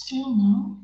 Still no.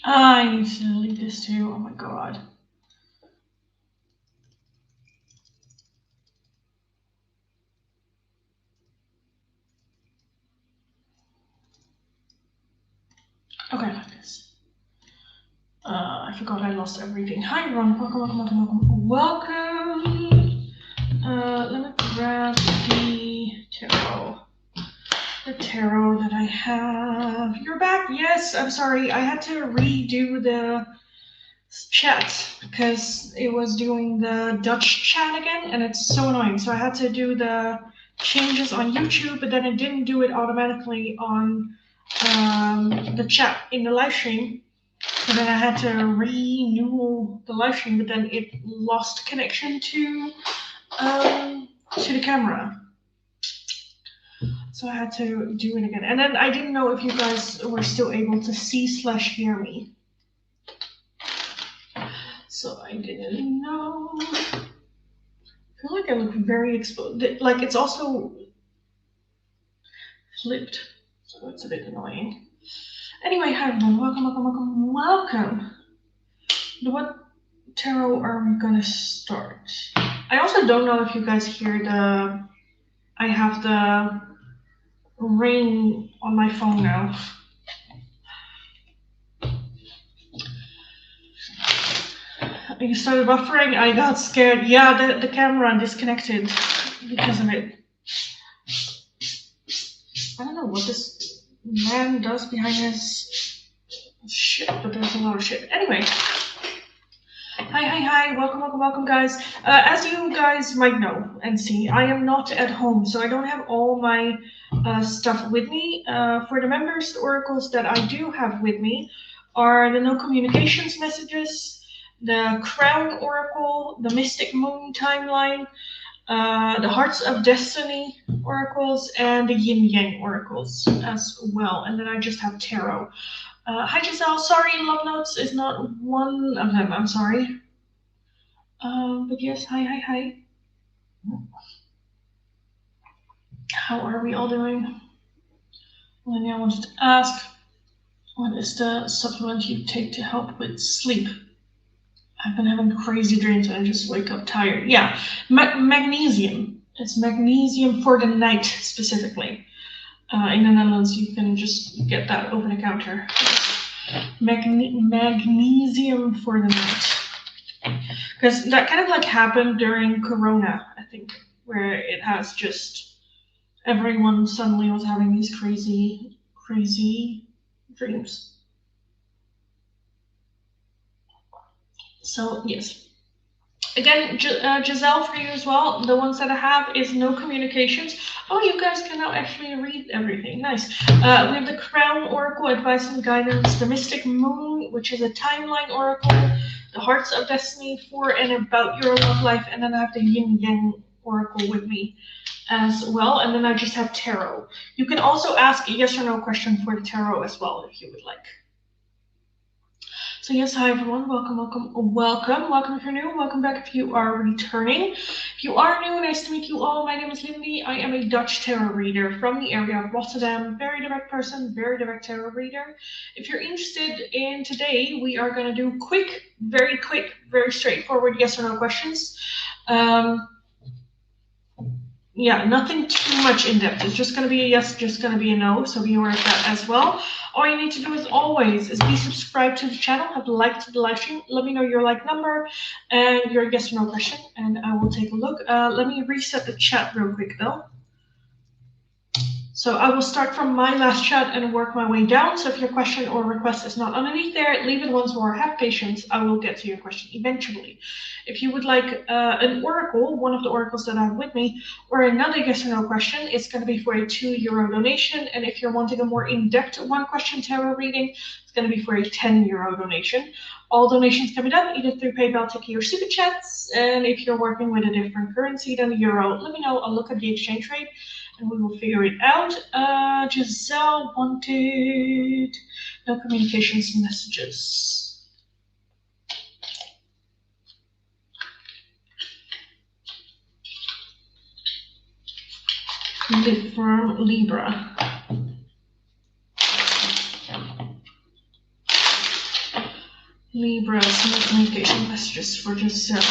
I need to delete this too. Oh my god. Okay, like this. I forgot I lost everything. Hi everyone, welcome. Let me grab the tarot that I have. You're back? Yes, I'm sorry. I had to redo the chat because it was doing the Dutch chat again and it's so annoying. So I had to do the changes on YouTube, but then it didn't do it automatically on the chat in the live stream. So then I had to renew the live stream, but then it lost connection to the camera. So I had to do it again. And then I didn't know if you guys were still able to see/hear me. So I didn't know. I feel like I look very exposed. Like it's also flipped, so it's a bit annoying. Anyway, hi everyone, welcome. What tarot are we gonna start? I also don't know if you guys hear I have the rain on my phone now. You started buffering, I got scared. Yeah, the camera disconnected because of it. I don't know what this man does behind his shit, but there's a lot of shit. Anyway. Hi, welcome guys. As you guys might know and see, I am not at home, so I don't have all my stuff with me. For the members, the oracles that I do have with me are the No Communications messages, the Crown Oracle, the Mystic Moon timeline, the Hearts of Destiny oracles, and the Yin Yang oracles as well. And then I just have tarot. Hi Giselle, sorry, Love Notes is not one of them, I'm sorry. But yes, hi. How are we all doing? Lenny, I wanted to ask, what is the supplement you take to help with sleep? I've been having crazy dreams and I just wake up tired. Yeah, magnesium. It's magnesium for the night specifically. In the Netherlands, you can just get that over the counter. Magnesium for the night. Because that kind of like happened during Corona, I think, where it has just everyone suddenly was having these crazy dreams. So yes. Again, Giselle, for you as well, the ones that I have is No Communications. Oh, you guys can now actually read everything. Nice. We have the Crown Oracle, Advice and Guidance, the Mystic Moon, which is a timeline oracle, the Hearts of Destiny for and about your love life, and then I have the Yin Yang Oracle with me as well, and then I just have tarot. You can also ask a yes or no question for the tarot as well if you would like. So yes, hi everyone, welcome if you're new, welcome back if you are returning. If you are new, nice to meet you all. My name is Lindy. I am a Dutch tarot reader from the area of Rotterdam. Very direct person, very direct tarot reader. If you're interested in today, we are going to do very quick, very straightforward yes or no questions. Yeah, nothing too much in depth. It's just going to be a yes, just going to be a no. So be aware of that as well. All you need to do as always is be subscribed to the channel, have liked the live stream. Let me know your like number and your yes or no question, and I will take a look. Let me reset the chat real quick though. So I will start from my last chat and work my way down. So if your question or request is not underneath there, leave it once more. Have patience. I will get to your question eventually. If you would like an oracle, one of the oracles that I have with me, or another yes or no question, it's going to be for a €2 donation. And if you're wanting a more in-depth one-question tarot reading, it's going to be for a €10 donation. All donations can be done either through PayPal, Tiki, or Super Chats. And if you're working with a different currency than the euro, let me know. I'll look at the exchange rate and we will figure it out. Giselle wanted no communications messages. Live from Libra. Libra's no communication messages for Giselle.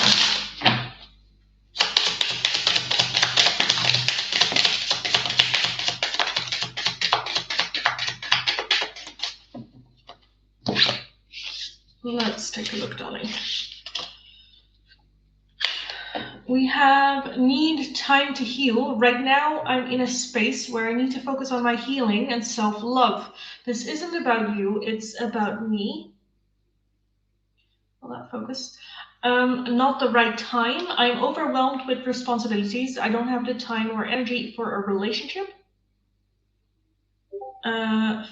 Let's take a look, darling. We have need time to heal. Right now, I'm in a space where I need to focus on my healing and self-love. This isn't about you, it's about me. Will that focus? Not the right time. I'm overwhelmed with responsibilities. I don't have the time or energy for a relationship.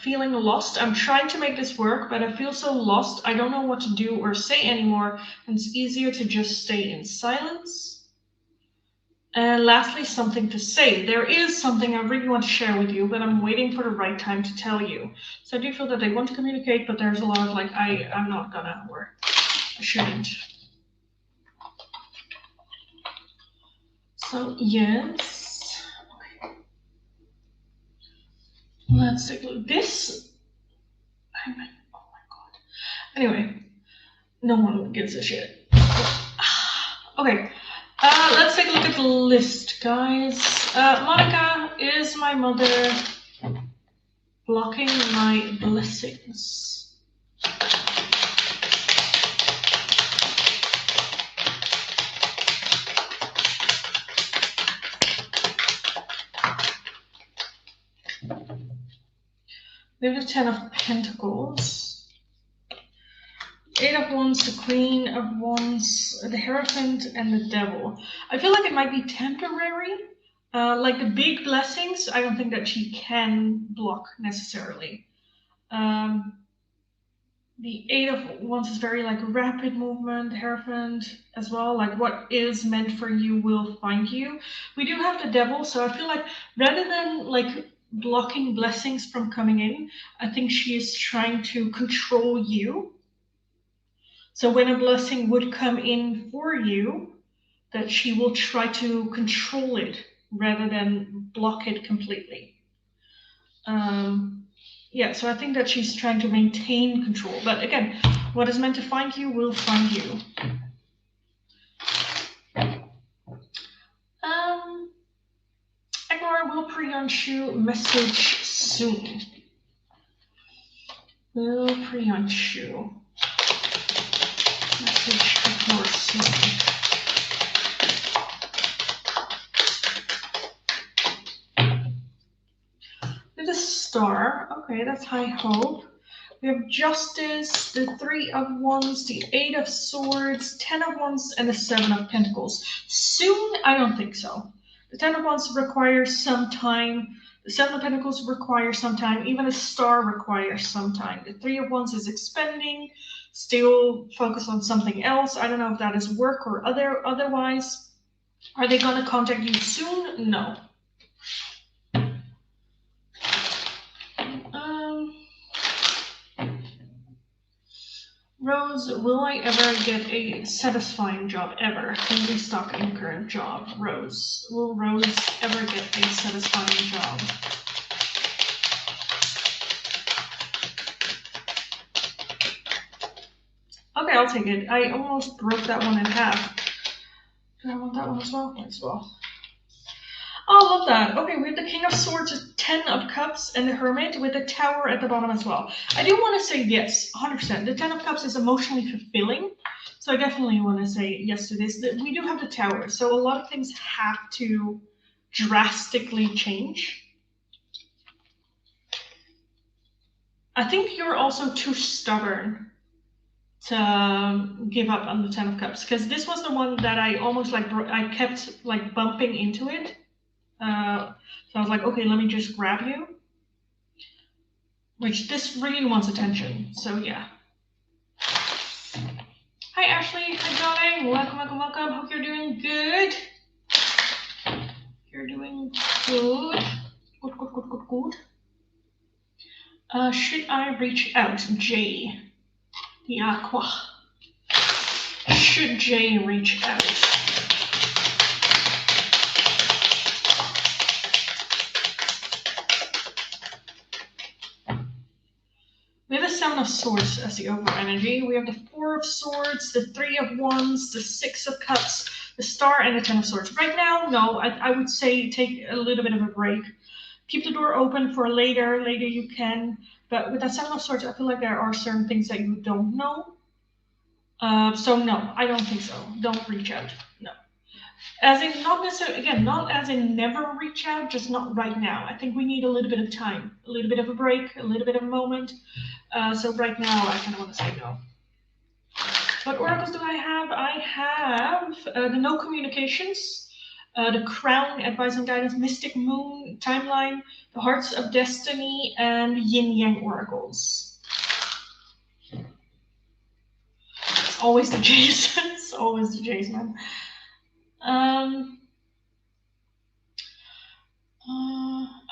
Feeling lost. I'm trying to make this work, but I feel so lost. I don't know what to do or say anymore, and it's easier to just stay in silence. And lastly, something to say. There is something I really want to share with you, but I'm waiting for the right time to tell you. So I do feel that they want to communicate, but there's a lot of like, I'm not gonna, or I shouldn't. So yes. Okay. Let's take a look. This. Oh my god. Anyway, no one gives a shit. Okay. Let's take a look at the list, guys. Monica is my mother blocking my blessings. We have the 10 of Pentacles, 8 of Wands, the Queen of Wands, the Hierophant, and the Devil. I feel like it might be temporary. Like the big blessings, I don't think that she can block necessarily. The 8 of Wands is very like rapid movement, Hierophant as well. Like what is meant for you will find you. We do have the Devil, so I feel like rather than like blocking blessings from coming in, I think she is trying to control you. So when a blessing would come in for you, that she will try to control it rather than block it completely. Yeah, so I think that she's trying to maintain control. But again, what is meant to find you will find you. Egnor will Priyanshu message soon. Will Priyanshu message Egnor soon. With a star. Okay, that's high hope. We have Justice, the 3 of Wands, the 8 of Swords, 10 of Wands, and the 7 of Pentacles. Soon? I don't think so. The 10 of Wands requires some time. The 7 of Pentacles requires some time. Even a star requires some time. The 3 of Wands is expending. Still focus on something else. I don't know if that is work or otherwise. Are they going to contact you soon? No. Rose, will I ever get a satisfying job ever? Can we stuck in current job? Rose, will Rose ever get a satisfying job? Okay, I'll take it. I almost broke that one in half. Do I want that one as well? Might as well. Oh, I love that. Okay, we have the King of Swords, 10 of Cups, and the Hermit with the Tower at the bottom as well. I do want to say yes, 100%. The 10 of Cups is emotionally fulfilling, so I definitely want to say yes to this. We do have the Tower, so a lot of things have to drastically change. I think you're also too stubborn to give up on the Ten of Cups, because this was the one that I almost like I kept like bumping into it. So I was like, okay, let me just grab you. Which this really wants attention. So yeah. Hi Ashley, hi darling. Welcome, welcome, welcome. Hope you're doing good. You're doing good. Good, good, good, good, good. Should I reach out, Jay? The Aqua. Should Jay reach out? We have the Seven of Swords as the overall energy. We have the Four of Swords, the Three of Wands, the Six of Cups, the Star, and the Ten of Swords. Right now, no, I would say take a little bit of a break. Keep the door open for later. Later you can. But with that Seven of Swords, I feel like there are certain things that you don't know. So no, I don't think so. Don't reach out. No. As in, not necessarily, again, not as in never reach out, just not right now. I think we need a little bit of time, a little bit of a break, a little bit of a moment. So right now, I kind of want to say no. What oracles do I have? I have the No Communications, the Crown, Advice and Guidance, Mystic Moon, Timeline, the Hearts of Destiny, and Yin Yang oracles. It's always the Jays. It's always the Jays, man.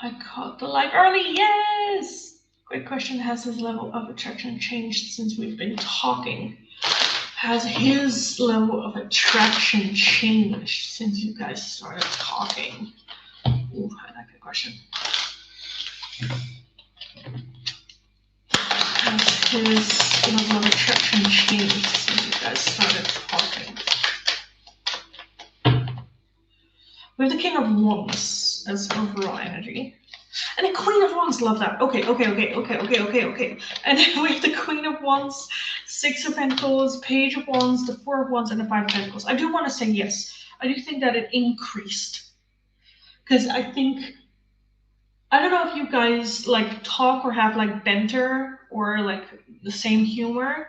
I caught the live early. Yes. Great question. Has his level of attraction changed since we've been talking? Has his level of attraction changed since you guys started talking? Ooh, I like that question. Has his level of attraction changed since you guys started talking? We have the King of Wands as overall energy. And the Queen of Wands, love that. Okay. And then we have the Queen of Wands, Six of Pentacles, Page of Wands, the Four of Wands, and the Five of Pentacles. I do want to say yes. I do think that it increased. Because I think, I don't know if you guys like talk or have like banter or like the same humor,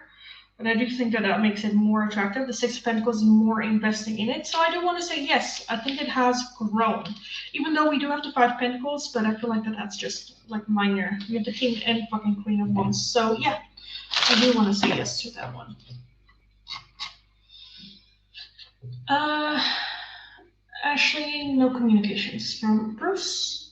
but I do think that that makes it more attractive. The Six of Pentacles is more investing in it. So I do want to say yes, I think it has grown. Even though we do have the Five of Pentacles, but I feel like that's just like minor. We have the King and fucking Queen of Wands. So yeah, I do want to say yes to that one. Ashley, No Communications from Bruce.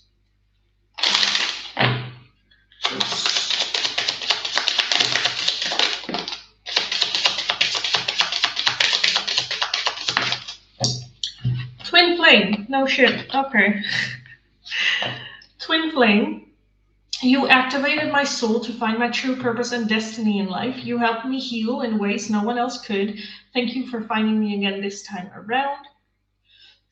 Twin Flame, no shit, okay. Twin Flame, you activated my soul to find my true purpose and destiny in life. You helped me heal in ways no one else could. Thank you for finding me again this time around.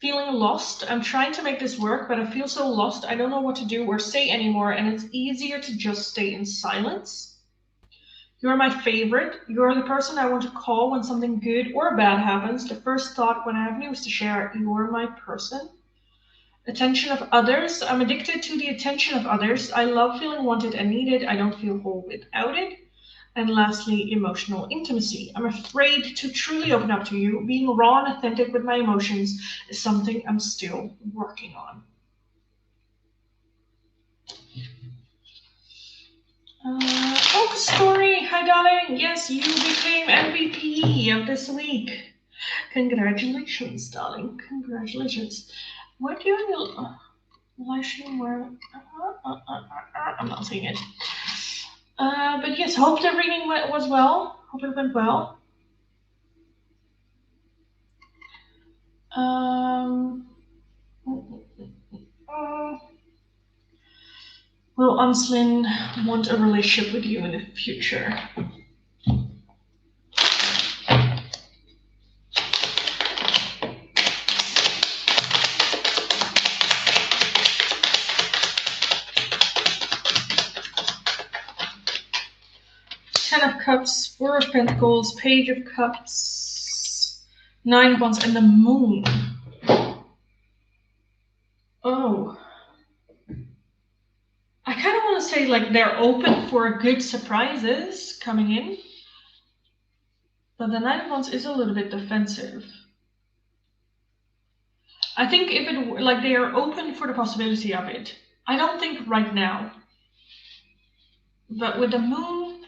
Feeling lost. I'm trying to make this work, but I feel so lost. I don't know what to do or say anymore, and it's easier to just stay in silence. You're my favorite. You're the person I want to call when something good or bad happens. The first thought when I have news to share, you're my person. Attention of others. I'm addicted to the attention of others. I love feeling wanted and needed. I don't feel whole without it. And lastly, emotional intimacy. I'm afraid to truly open up to you. Being raw and authentic with my emotions is something I'm still working on. Oak Story, hi darling. Yes, you became MVP of this week. Congratulations, darling. Congratulations. What do you live stream where? I'm not seeing it. But yes, hope the reading was well. Hope it went well. Will Unslin want a relationship with you in the future? Ten of Cups, Four of Pentacles, Page of Cups, Nine of Wands, and the Moon. Oh. I kind of want to say like they're open for good surprises coming in. But the Knight of Wands is a little bit defensive. I think if it like they are open for the possibility of it. I don't think right now. But with the Moon,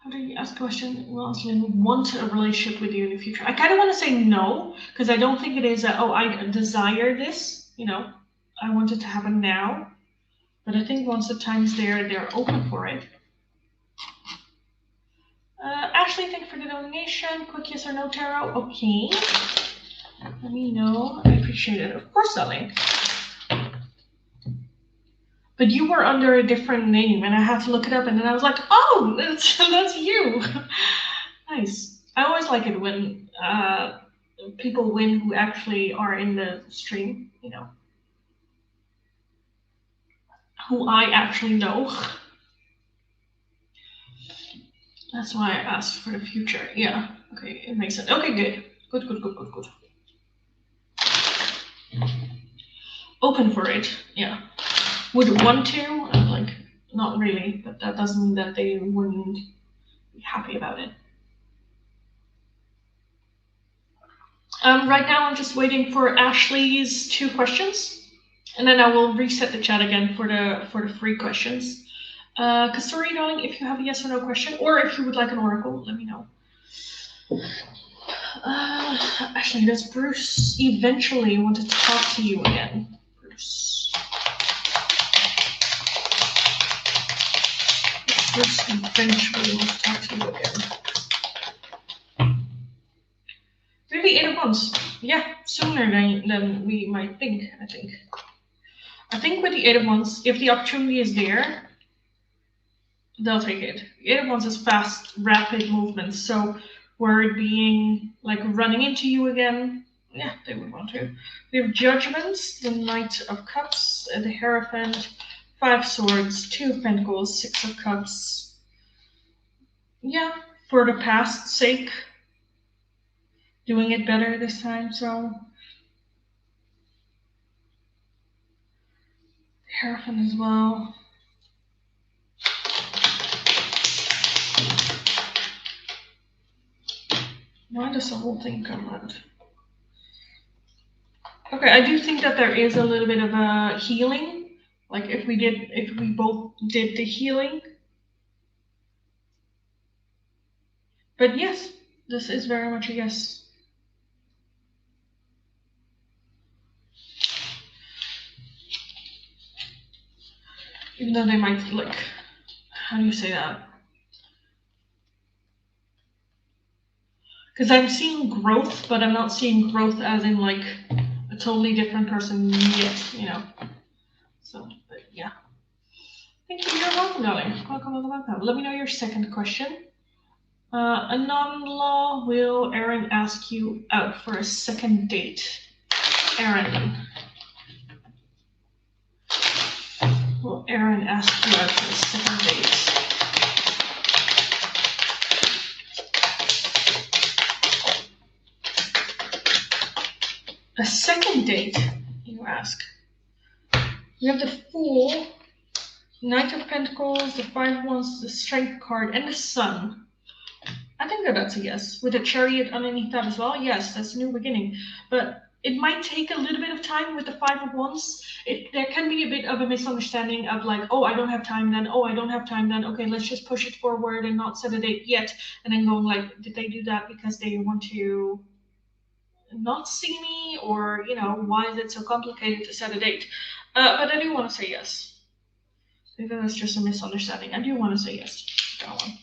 how do you ask a question? Will Lynn want a relationship with you in the future? I kind of want to say no, because I don't think it is a, oh, I desire this, you know, I want it to happen now. But I think once the time's there, they're open for it. Ashley, thank you for the donation. Quick yes or no tarot. Okay. Let me know. I appreciate it. Of course, darling. But you were under a different name, and I had to look it up, and then I was like, oh, that's you. Nice. I always like it when people win who actually are in the stream, you know, who I actually know. That's why I asked for the future. Yeah. Okay, it makes sense. Okay, good. Good. Open for it. Yeah. Would want to? I'm like, not really, but that doesn't mean that they wouldn't be happy about it. Right now, I'm just waiting for Ashley's 2 questions, and then I will reset the chat again for the free questions. Kasturi, darling, if you have a yes or no question, or if you would like an oracle, let me know. Ashley, does Bruce eventually want to talk to you again? Bruce eventually want to talk to you again. Maybe 8 of Wands. Yeah, sooner than we might think, I think. I think with the 8 of Wands, if the opportunity is there, they'll take it. The 8 of Wands is fast, rapid movements, so were it being like running into you again, yeah, they would want to. We have Judgments, the Knight of Cups, the Hierophant, 5 Swords, 2 of Pentacles, 6 of Cups. Yeah, for the past's sake, doing it better this time, so. Hierophant as well. Why does the whole thing come out? Okay, I do think that there is a little bit of a healing. Like if we both did the healing. But yes, this is very much a yes. Even though they might like, how do you say that? Because I'm seeing growth, but I'm not seeing growth as in like a totally different person yet, you know. So, but yeah. Thank you. You're welcome, darling. Welcome. Let me know your second question. Anon-law, will Aaron ask you out for a second date? Aaron. Will Aaron ask you out for a second date? A second date, you ask. We have the Fool, Knight of Pentacles, the 5 of Wands, the Strength card, and the Sun. I think that that's a yes. With the Chariot underneath that as well, yes, that's a new beginning. But it might take a little bit of time with the 5 of Wands. There can be a bit of a misunderstanding of like, oh, I don't have time then. Oh, I don't have time then. Okay, let's just push it forward and not set a date yet. And then going like, did they do that because they want to not see me, or you know, why is it so complicated to set a date? But I do want to say yes. I think that's just a misunderstanding. I do want to say yes to that one.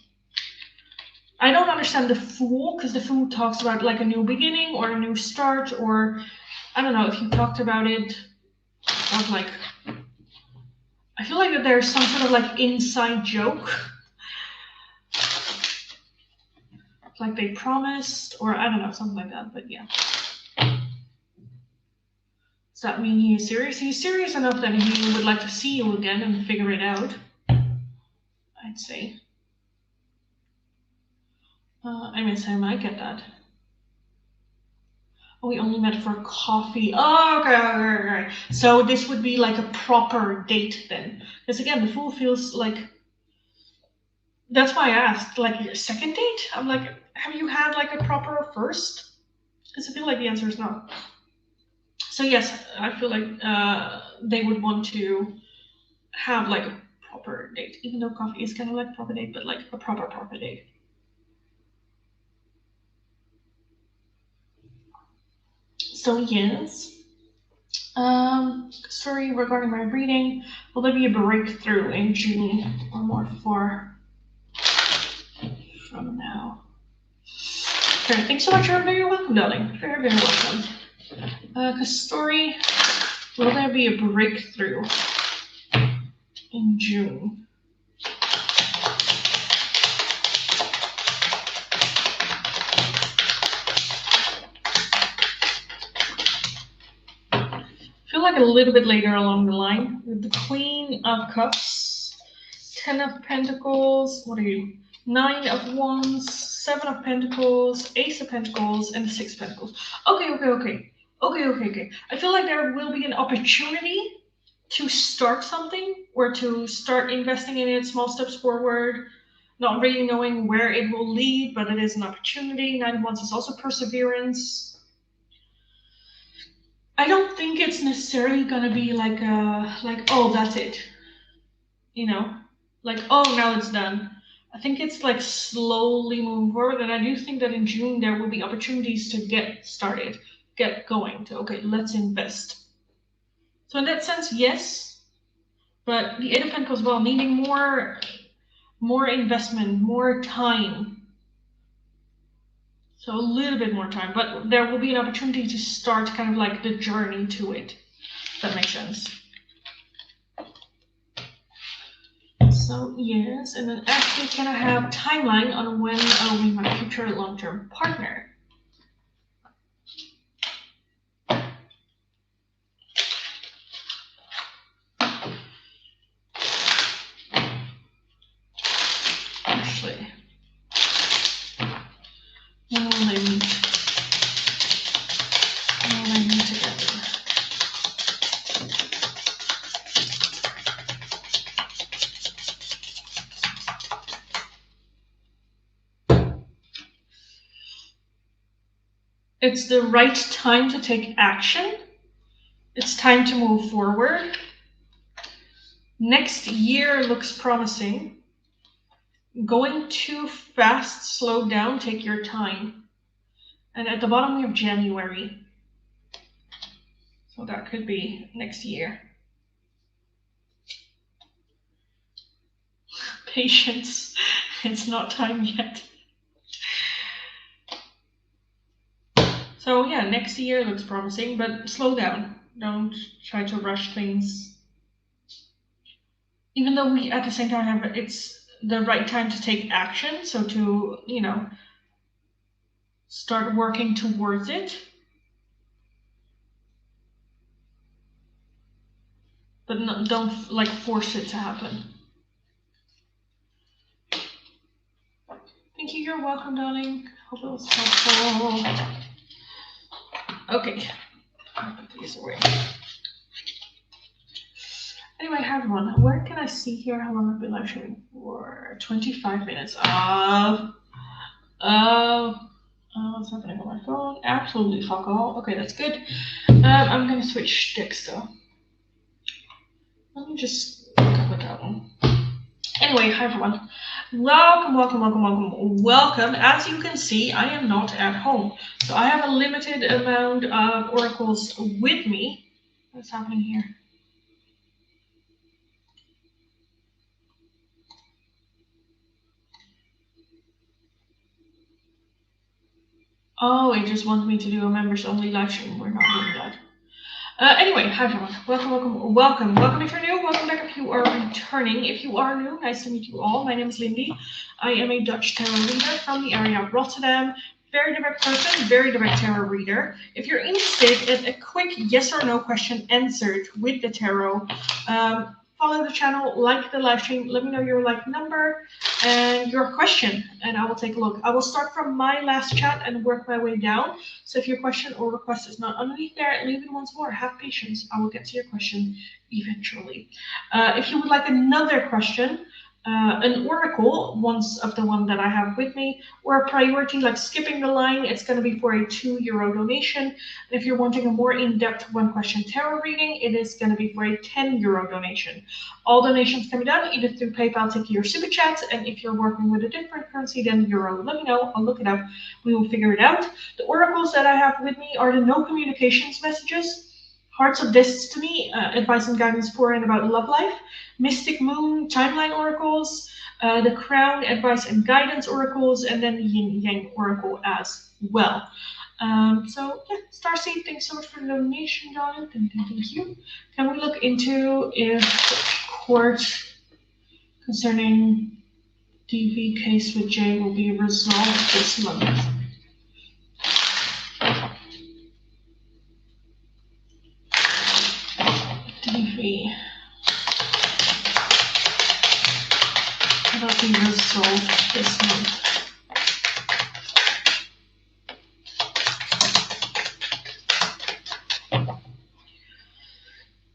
I don't understand the Fool, because the Fool talks about like a new beginning or a new start, or I don't know if you talked about it of like, I feel like that there's some sort of like inside joke, like they promised, or I don't know, something like that. But yeah. Does that mean he is serious? He's serious enough that he would like to see you again and figure it out, I'd say. I miss him, I get that. Oh, we only met for coffee. Oh, okay. So this would be like a proper date then. Because again, the Fool feels like, that's why I asked, like your second date? I'm like, have you had like a proper first? Because I feel like the answer is no. So yes, I feel like they would want to have like a proper date, even though coffee is kind of like a proper date, but like a proper date. So yes. Story regarding my reading. Will there be a breakthrough in June or more from now? Okay, thanks so much. You're very welcome, darling. Very, very welcome. Story. Will there be a breakthrough in June? I feel like a little bit later along the line with the Queen of Cups, 10 of Pentacles. What are you? 9 of Wands, 7 of Pentacles, Ace of Pentacles, and 6 of Pentacles. Okay. I feel like there will be an opportunity to start something or to start investing in it, small steps forward, not really knowing where it will lead, but it is an opportunity. 9 of Wands is also perseverance. I don't think it's necessarily going to be like oh, that's it. You know, like, oh, now it's done. I think it's like slowly moving forward. And I do think that in June, there will be opportunities to get started, get going to, okay, let's invest. So in that sense, yes, but the Eight of Pentacles, well, needing more investment, more time. So a little bit more time, but there will be an opportunity to start kind of like the journey to it. If that makes sense. So yes, and then actually can I have a timeline on when I'll be my future long-term partner? Actually, when will they meet? When will they meet together? It's the right time to take action. It's time to move forward. Next year looks promising. Going too fast, slow down, take your time. And at the bottom we have January. So that could be next year. Patience. It's not time yet. So yeah, next year looks promising, but slow down. Don't try to rush things. Even though we at the same time have, it's the right time to take action, so to, you know, start working towards it. But no, don't like force it to happen. Thank you, you're welcome, darling. Hope it was helpful. Okay, I'll put these away. Anyway, hi everyone. Where can I see here how long I've been live streaming for? 25 minutes. What's happening on my phone? Absolutely fuck all. Okay, that's good. I'm gonna switch sticks though. Let me just go with that one. Anyway, hi everyone. Welcome. As you can see, I am not at home. So I have a limited amount of oracles with me. What's happening here? Oh, it just wants me to do a members only live stream. We're not doing that. Anyway, hi everyone. Welcome if you're new. Welcome back if you are returning. If you are new, nice to meet you all. My name is Lindy. I am a Dutch tarot reader from the area of Rotterdam. Very direct person, very direct tarot reader. If you're interested in a quick yes or no question answered with the tarot, follow the channel, like the live stream, let me know your like number and your question, and I will take a look. I will start from my last chat and work my way down. So if your question or request is not underneath there, leave it once more. Have patience. I will get to your question eventually. If you would like another question, an oracle, once of the one that I have with me, or a priority like skipping the line, it's going to be for a €2 donation. And if you're wanting a more in-depth one question tarot reading, it is going to be for a €10 donation. All donations can be done either through PayPal, Tiki, or Super Chat. And if you're working with a different currency than euro, let me know. I'll look it up. We will figure it out. The oracles that I have with me are the no communications messages. Hearts of Destiny, advice and guidance for and about love life. Mystic Moon, timeline oracles. The Crown, advice and guidance oracles. And then the Yin Yang oracle as well. So yeah, Starseed, thanks so much for the donation, Jonathan. Thank you. Can we look into if court concerning DV case with Jay will be resolved this month? DV. That'll be resolved this month.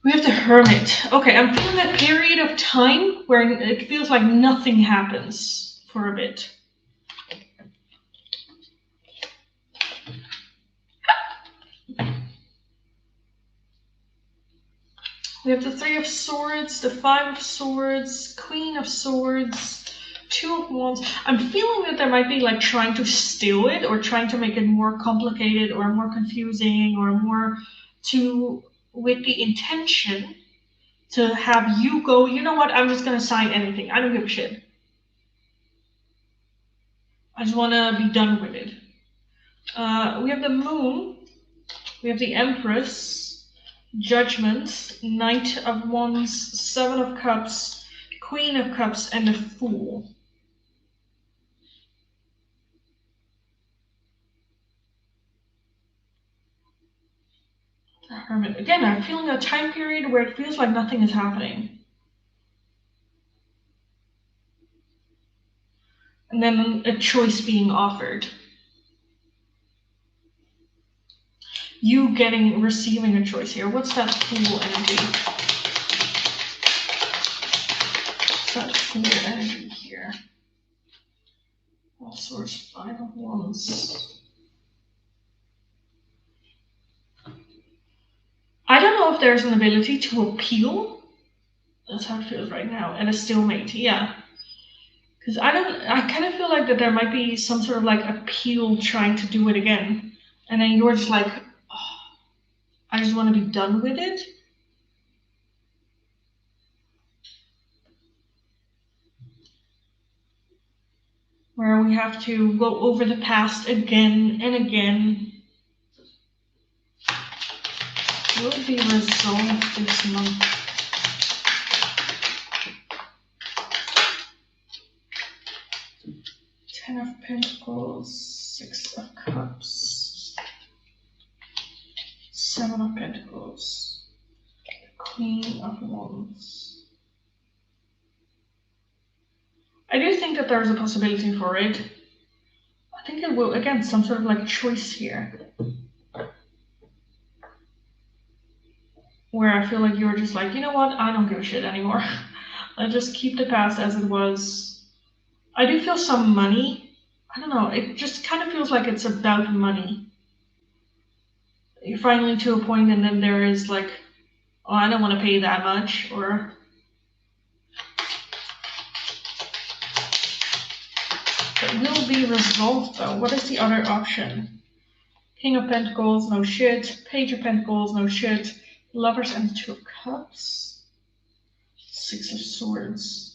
We have the Hermit. Okay, I'm feeling a period of time where it feels like nothing happens for a bit. We have the Three of Swords, the Five of Swords, Queen of Swords, Two of Wands. I'm feeling that there might be like trying to steal it or trying to make it more complicated or more confusing or more with the intention to have you go, you know what, I'm just going to sign anything. I don't give a shit. I just want to be done with it. We have the Moon. We have the Empress. Judgment, Knight of Wands, Seven of Cups, Queen of Cups, and the Fool. The Hermit. Again, I'm feeling a time period where it feels like nothing is happening. And then a choice being offered. You receiving a choice here. What's that Fool energy? What's that Fool energy here? All Swords, Five of Wands. I don't know if there's an ability to appeal. That's how it feels right now. And a stalemate, yeah. Because I kind of feel like that there might be some sort of like appeal trying to do it again. And then you're just like, oh, I just want to be done with it. Where we have to go over the past again and again. Will it be resolved this month? Ten of Pentacles, Six of Cups, Seven of Pentacles, Queen of Wands. I do think that there's a possibility for it. I think it will, again, some sort of like choice here. Where I feel like you're just like, you know what, I don't give a shit anymore. Let's just keep the past as it was. I do feel some money. I don't know, it just kind of feels like it's about money. You're finally to a point and then there is like, oh, I don't want to pay that much, or it will be resolved though. What is the other option? King of Pentacles, no shit. Page of Pentacles, no shit. Lovers and Two of Cups. Six of Swords.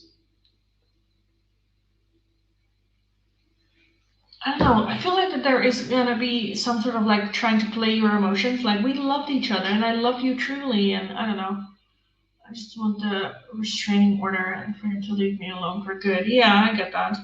I don't know, I feel like that there is gonna be some sort of like trying to play your emotions, like we loved each other and I love you truly, and I don't know. I just want the restraining order and for him to leave me alone for good. Yeah, I get that.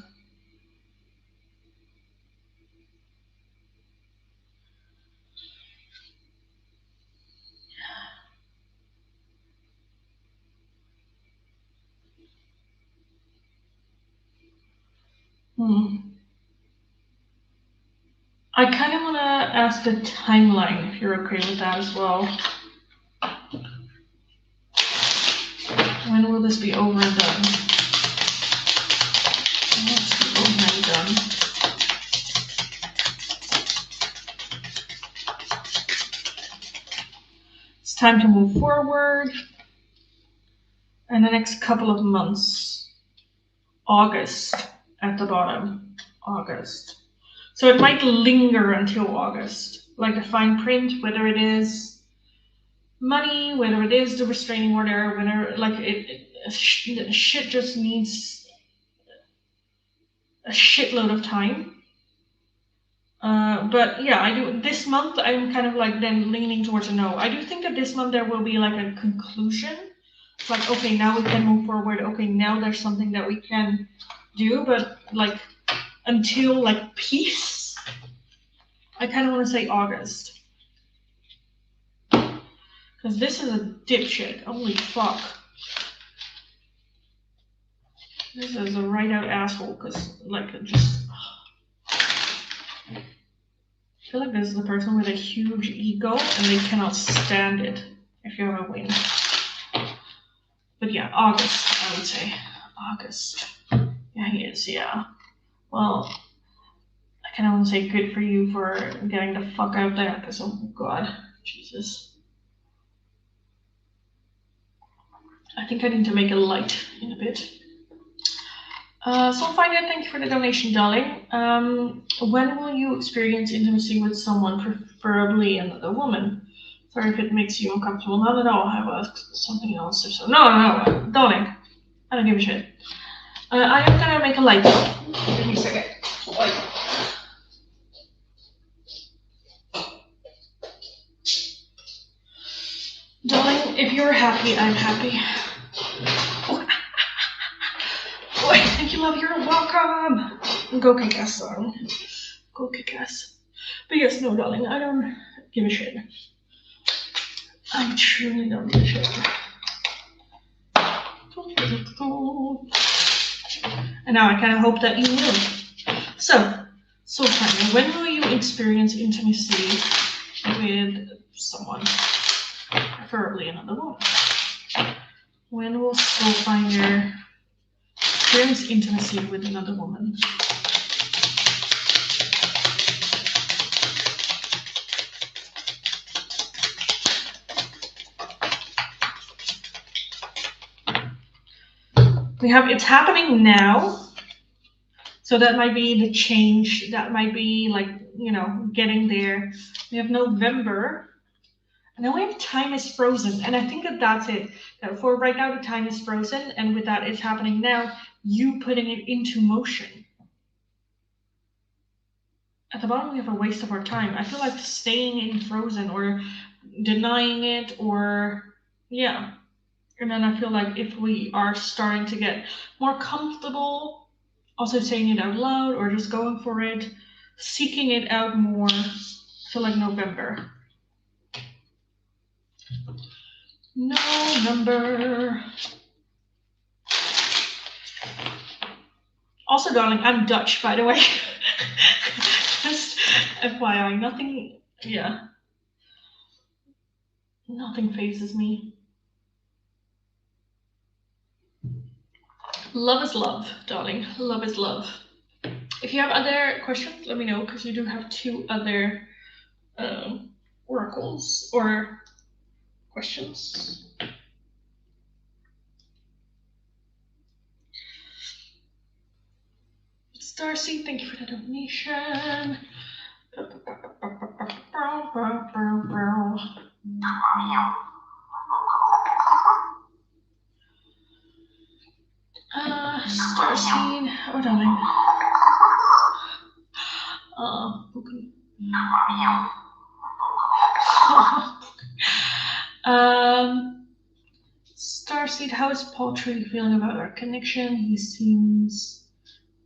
I kind of want to ask the timeline, if you're okay with that as well. When will this be over and done? Let's be over and done. It's time to move forward. And the next couple of months. August at the bottom. August. So it might linger until August. Like the fine print, whether it is money, whether it is the restraining order, whether like shit just needs a shitload of time. But yeah, I do. This month, I'm kind of like then leaning towards a no. I do think that this month there will be like a conclusion. It's like, okay, now we can move forward. Okay, now there's something that we can do. But like until like peace, I kind of want to say August. Because this is a dipshit. Holy fuck. This is a right out asshole. Because like just. I feel like this is the person with a huge ego and they cannot stand it if you ever win. But yeah, August, I would say. August. Yeah, he is, yeah. Well, I kind of want to say good for you for getting the fuck out there, because oh god, Jesus. I think I need to make a light in a bit. So finally, thank you for the donation, darling. When will you experience intimacy with someone, preferably another woman? Sorry if it makes you uncomfortable. Not at all. I will ask something else or so. No, darling. I don't give a shit. I am gonna make a light though. Give me a second. Darling, if you're happy, I'm happy. Thank you, love. You're welcome. Go kick ass, darling. Go kick ass. But yes, no, darling. I don't give a shit. I truly don't give a shit. And now I kind of hope that you will. So Tanya, when will you experience intimacy with someone, preferably another woman? When will Soulfinder experience intimacy with another woman? We have it's happening now. So that might be the change. That might be like, you know, getting there. We have November. And then we have time is frozen. And I think that that's it. That for right now, the time is frozen. And with that, it's happening now. You putting it into motion. At the bottom, we have a waste of our time. I feel like staying in frozen or denying it or, yeah. And then I feel like if we are starting to get more comfortable, also saying it out loud or just going for it, seeking it out more, I feel like November. November. Also, darling, I'm Dutch, by the way. Just FYI, nothing, yeah. Nothing phases me. Love is love, darling. Love is love. If you have other questions, let me know, because you do have 2 other oracles or questions. Starseed, thank you for the donation. Starseed, oh darling. Starseed, how is Paul truly feeling about our connection? He seems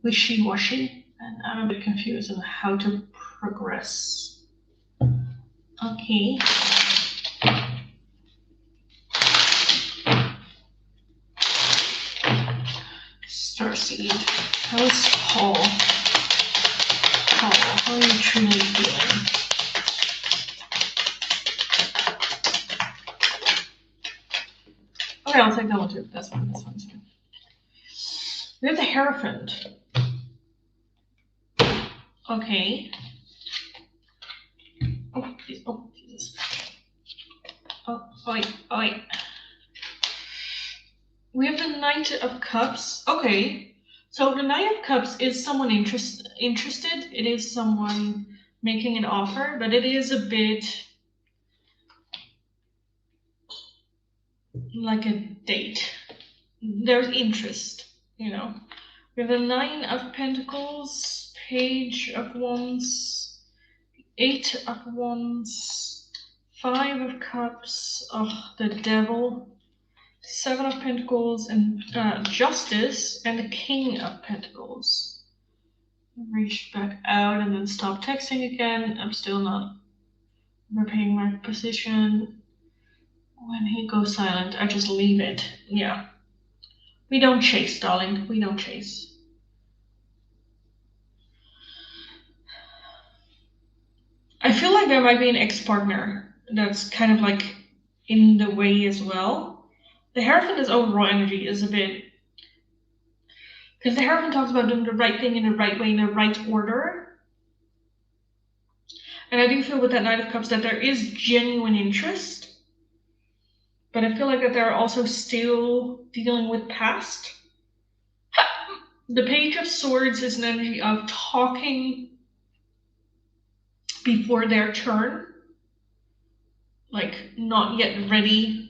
wishy-washy, and I'm a bit confused on how to progress. Okay. Starseed. Starseed. How is Paul? Paul, how are you truly feeling? Okay, I'll take that one too. That's fine. That's fine. That's fine. We have the Hierophant. Okay. Oh, please. Oh, Jesus. Oh, wait. We have the Knight of Cups. Okay. So the Knight of Cups is someone interested. It is someone making an offer, but it is a bit like a date. There's interest, you know. We have the Nine of Pentacles, Page of Wands, Eight of Wands, Five of Cups, the Devil, Seven of Pentacles, and Justice, and the King of Pentacles. Reach back out and then stop texting again. I'm still not repaying my position. When he goes silent, I just leave it. Yeah. We don't chase, darling. We don't chase. I feel like there might be an ex-partner that's kind of like in the way as well. The Hierophant's overall energy is a bit... Because the Hierophant talks about doing the right thing in the right way, in the right order. And I do feel with that Knight of Cups that there is genuine interest. But I feel like that they're also still dealing with past. The Page of Swords is an energy of talking before their turn. Like, not yet ready.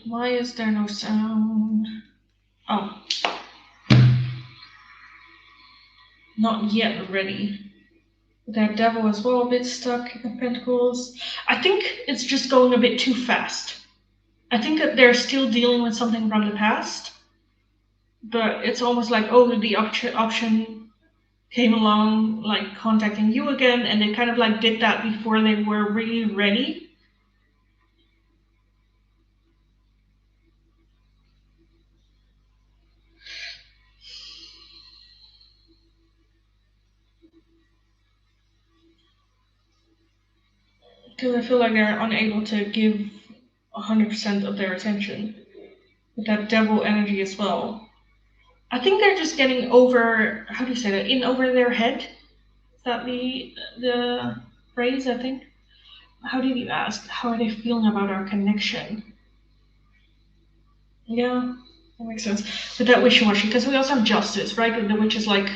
Why is there no sound? Oh. Not yet ready. That Devil as well, a bit stuck in Pentacles. I think it's just going a bit too fast. I think that they're still dealing with something from the past. But it's almost like, oh, the option came along, like contacting you again, and they kind of like did that before they were really ready. Because I feel like they're unable to give 100% of their attention. With that Devil energy as well. I think they're just getting over, how do you say that, in over their head? Is that the phrase, I think? How did you ask? How are they feeling about our connection? Yeah, that makes sense. But that wishy-washy, because we also have Justice, right? Which is like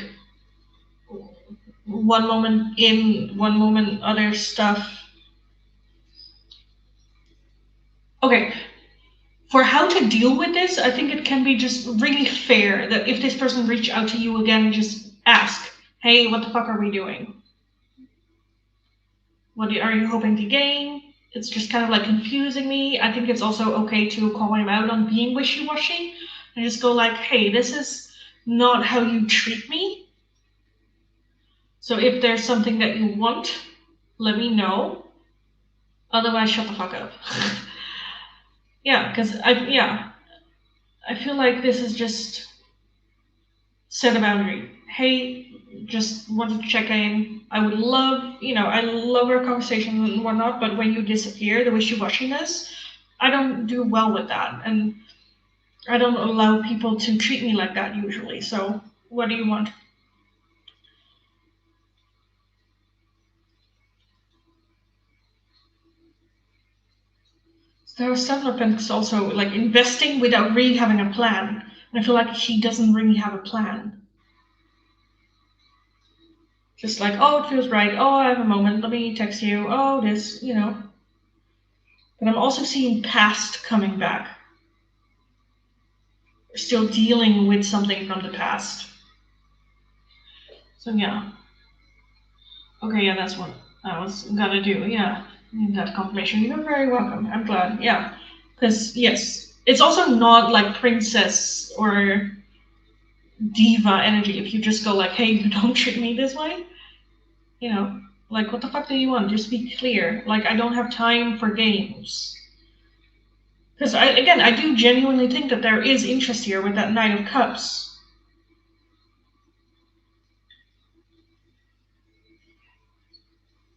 one moment in, one moment other stuff. Okay, for how to deal with this, I think it can be just really fair that if this person reach out to you again, just ask, hey, what the fuck are we doing? What are you hoping to gain? It's just kind of like confusing me. I think it's also okay to call him out on being wishy-washy and just go like, hey, this is not how you treat me. So if there's something that you want, let me know. Otherwise, shut the fuck up. Yeah, because I feel like this is just set a boundary. Hey, just wanted to check in. I would love, I love our conversations and whatnot, but when you disappear, the wishy-washiness, I don't do well with that. And I don't allow people to treat me like that usually. So what do you want? There are several Pentacles also like investing without really having a plan. And I feel like she doesn't really have a plan. Just like, oh, it feels right. Oh, I have a moment. Let me text you. Oh, this, But I'm also seeing past coming back. We're still dealing with something from the past. So yeah. Okay, yeah, that's what I was gonna do. Yeah, need that confirmation. You're very welcome. I'm glad. Yeah, because yes, it's also not like princess or diva energy. If you just go like, hey, you don't treat me this way, Like, what the fuck do you want? Just be clear. Like, I don't have time for games. Because, I do genuinely think that there is interest here with that Knight of Cups.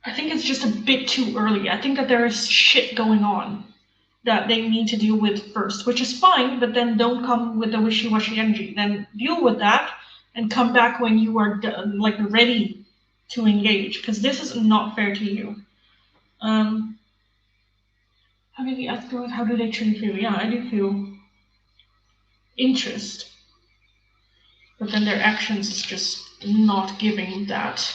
I think it's just a bit too early. I think that there is shit going on that they need to deal with first, which is fine, but then don't come with the wishy-washy energy. Then deal with that and come back when you are like ready to engage, because this is not fair to you. How do you ask God, how do they treat you? Yeah, I do feel interest, but then their actions is just not giving that.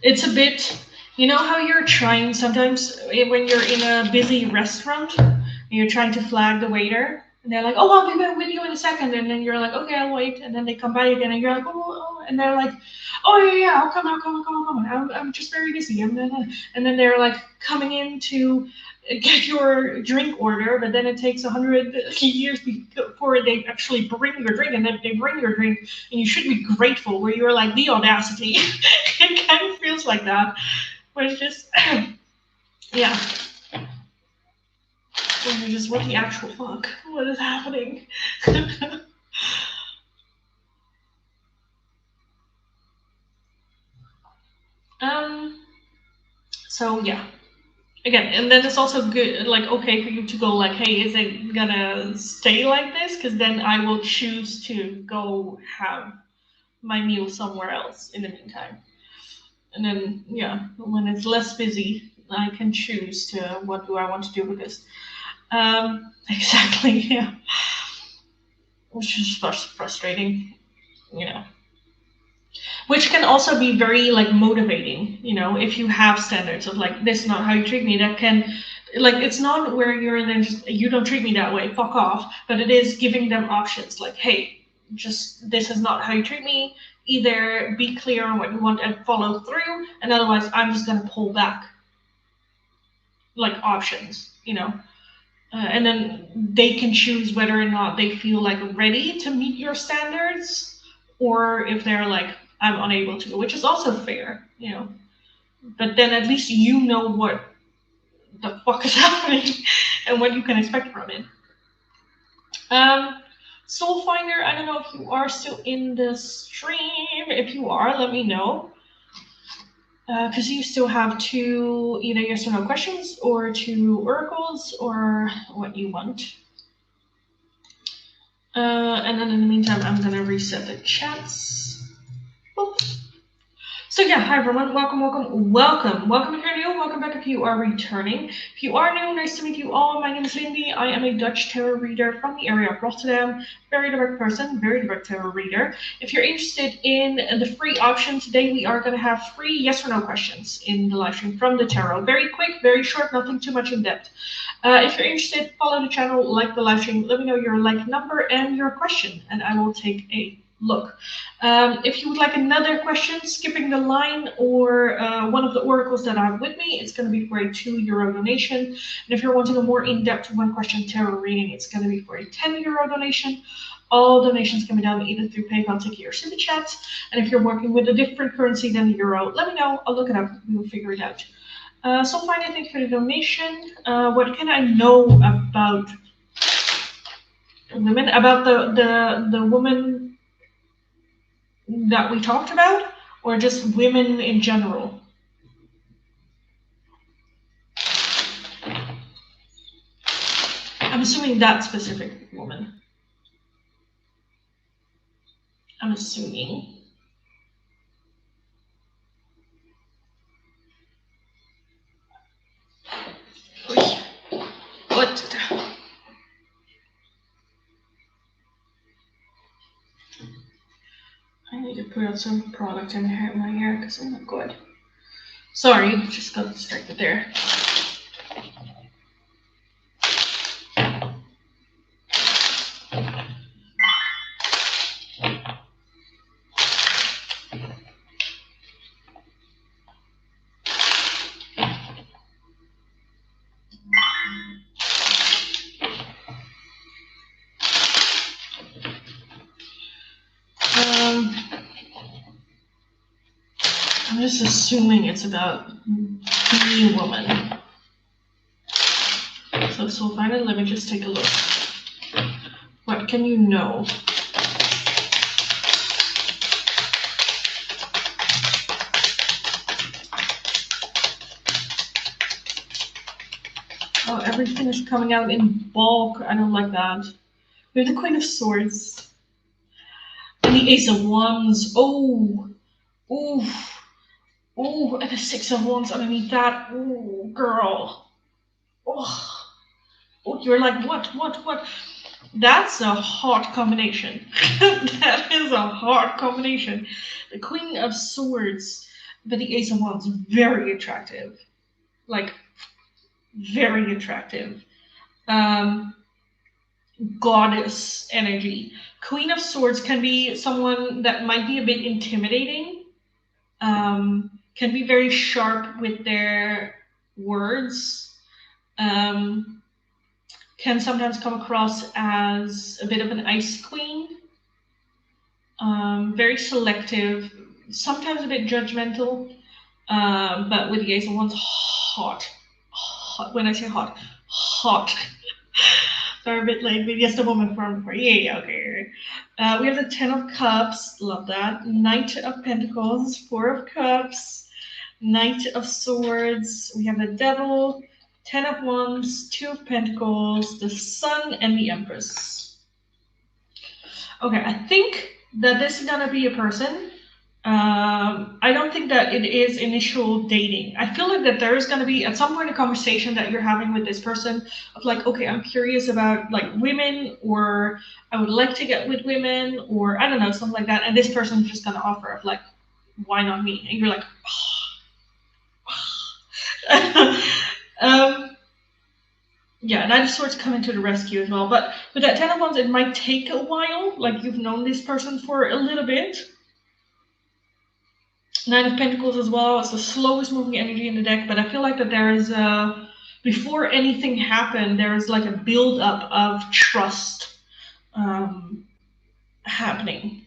It's a bit, you know how you're trying sometimes when you're in a busy restaurant and you're trying to flag the waiter and they're like, oh, I'll be back with you in a second, and then you're like, okay, I'll wait, and then they come by again and you're like, oh, and they're like, oh yeah, I'll come, I'm just very busy, and then they're like coming in to get your drink order, but then it takes 100 years before they actually bring your drink, and then they bring your drink, and you should be grateful, where you're like, the audacity. It kind of feels like that, but it's just, yeah. When you're just, what the actual fuck? What is happening? So yeah. Again, and then it's also good, like, okay for you to go like, hey, is it gonna stay like this? Because then I will choose to go have my meal somewhere else in the meantime. And then, yeah, when it's less busy, I can choose to, what do I want to do with this? Exactly, yeah. Which is frustrating, you know. Which can also be very, like, motivating, you know, if you have standards of, like, this is not how you treat me, that can, like, it's not where you're then just, you don't treat me that way, fuck off, but it is giving them options, like, hey, just, this is not how you treat me, either be clear on what you want and follow through, and otherwise I'm just gonna pull back, like, options, you know. And then they can choose whether or not they feel like ready to meet your standards, or if they're like, I'm unable to, which is also fair, you know. But then at least you know what the fuck is happening and what you can expect from it. Soul Finder, I don't know if you are still in the stream. If you are, let me know. Because you still have 2 either yes or no questions, or 2 oracles, or what you want. And then in the meantime, I'm gonna reset the chats. Oops. So yeah, hi everyone, welcome if you're new, welcome back if you are returning. If you are new, nice to meet you all. My name is Lindy, I am a Dutch tarot reader from the area of Rotterdam. Very direct person, very direct tarot reader. If you're interested in the free option, today we are going to have 3 yes or no questions in the live stream from the tarot. Very quick, very short, nothing too much in depth. If you're interested, follow the channel, like the live stream, let me know your like number and your question, and I will take a look. If you would like another question, skipping the line, or one of the oracles that I have with me, it's going to be for a €2 donation. And if you're wanting a more in-depth 1-question tarot reading, it's going to be for a €10 donation. All donations can be done either through PayPal, Tiki, or Super Chat. And if you're working with a different currency than the euro, let me know. I'll look it up. We'll figure it out. So finally, thank you for the donation. What can I know about women? About the woman that we talked about, or just women in general? I'm assuming that specific woman. I'm assuming. What? I need to put out some product in my hair because I'm not good. Sorry, just got distracted there. I'm just assuming it's about the woman. So finally, let me just take a look. What can you know? Oh, everything is coming out in bulk. I don't like that. We have the Queen of Swords. And the Ace of Wands. Oh. Ooh. Ooh. And the Six of Wands underneath that. Ooh, girl. Oh. Oh, you're like, what? That's a hot combination. That is a hot combination. The Queen of Swords, but the Ace of Wands, very attractive. Like, very attractive. Goddess energy. Queen of Swords can be someone that might be a bit intimidating, can be very sharp with their words, can sometimes come across as a bit of an ice queen, very selective, sometimes a bit judgmental, but with the Ace of Wands, hot. When I say hot, hot. Sorry, a bit late, but yes, the woman from before. Yeah, okay. We have the Ten of Cups, love that. Knight of Pentacles, Four of Cups, Knight of Swords. We have the Devil, Ten of Wands, Two of Pentacles, the Sun, and the Empress. Okay, I think that this is gonna be a person. I don't think that it is initial dating. I feel like that there is going to be at some point a conversation that you're having with this person of like, okay, I'm curious about like women, or I would like to get with women, or I don't know, something like that. And this person is just going to offer of like, why not me? And you're like, yeah, Knight of Swords coming to the rescue as well. But with that Ten of Wands, it might take a while. Like you've known this person for a little bit. Nine of Pentacles as well. It's the slowest moving energy in the deck, but I feel like that there is before anything happened, there is like a build up of trust happening.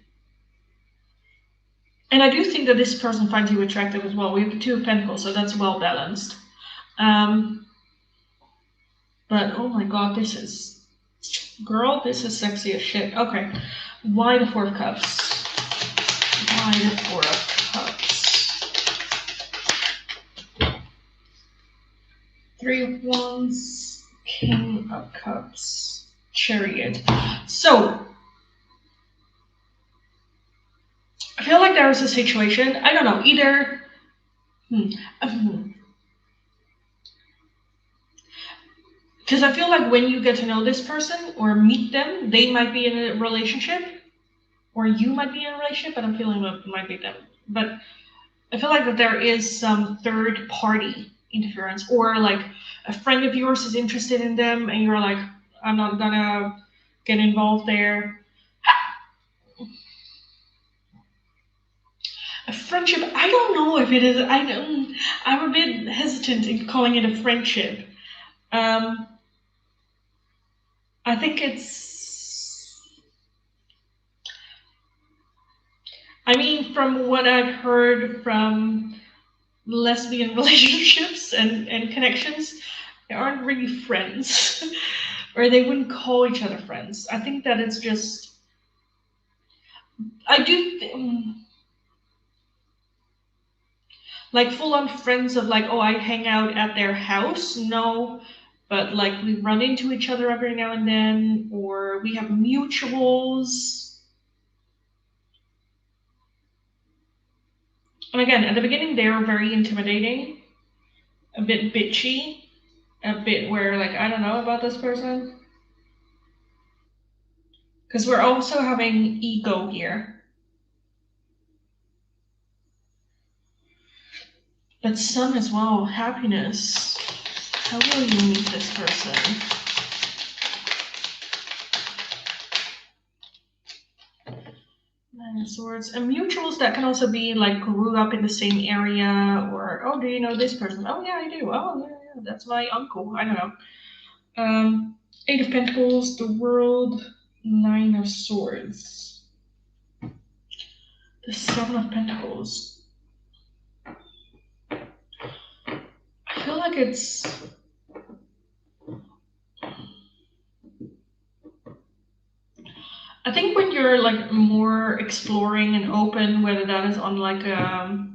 And I do think that this person finds you attractive as well. We have the Two of Pentacles, so that's well balanced. But oh my god, this is, girl, this is sexy as shit. Okay, why the Four of Cups? Why the Four of Cups? Three of Wands, King of Cups, Chariot. So, I feel like there is a situation, I don't know, either... Because I feel like when you get to know this person or meet them, they might be in a relationship, or you might be in a relationship, but I'm feeling that it might be them. But I feel like that there is some third party interference, or like a friend of yours is interested in them and you're like, I'm not gonna get involved there. A friendship, I don't know if it is, I'm a bit hesitant in calling it a friendship. I think it's, I mean, from what I've heard from lesbian relationships and connections, they aren't really friends. Or they wouldn't call each other friends. I think that it's just, I do like full-on friends of like, oh, I hang out at their house. No, but like we run into each other every now and then, or we have mutuals. And again, at the beginning, they were very intimidating, a bit bitchy, a bit where like, I don't know about this person. Because we're also having ego here. But Sun as well, happiness. How will you meet this person? Nine of Swords. And mutuals that can also be like grew up in the same area, or, oh, do you know this person? Oh, yeah, I do. Oh, yeah, that's my uncle. I don't know. Eight of Pentacles, the World, Nine of Swords. The Seven of Pentacles. like it's... I think when you're like more exploring and open, whether that is on like a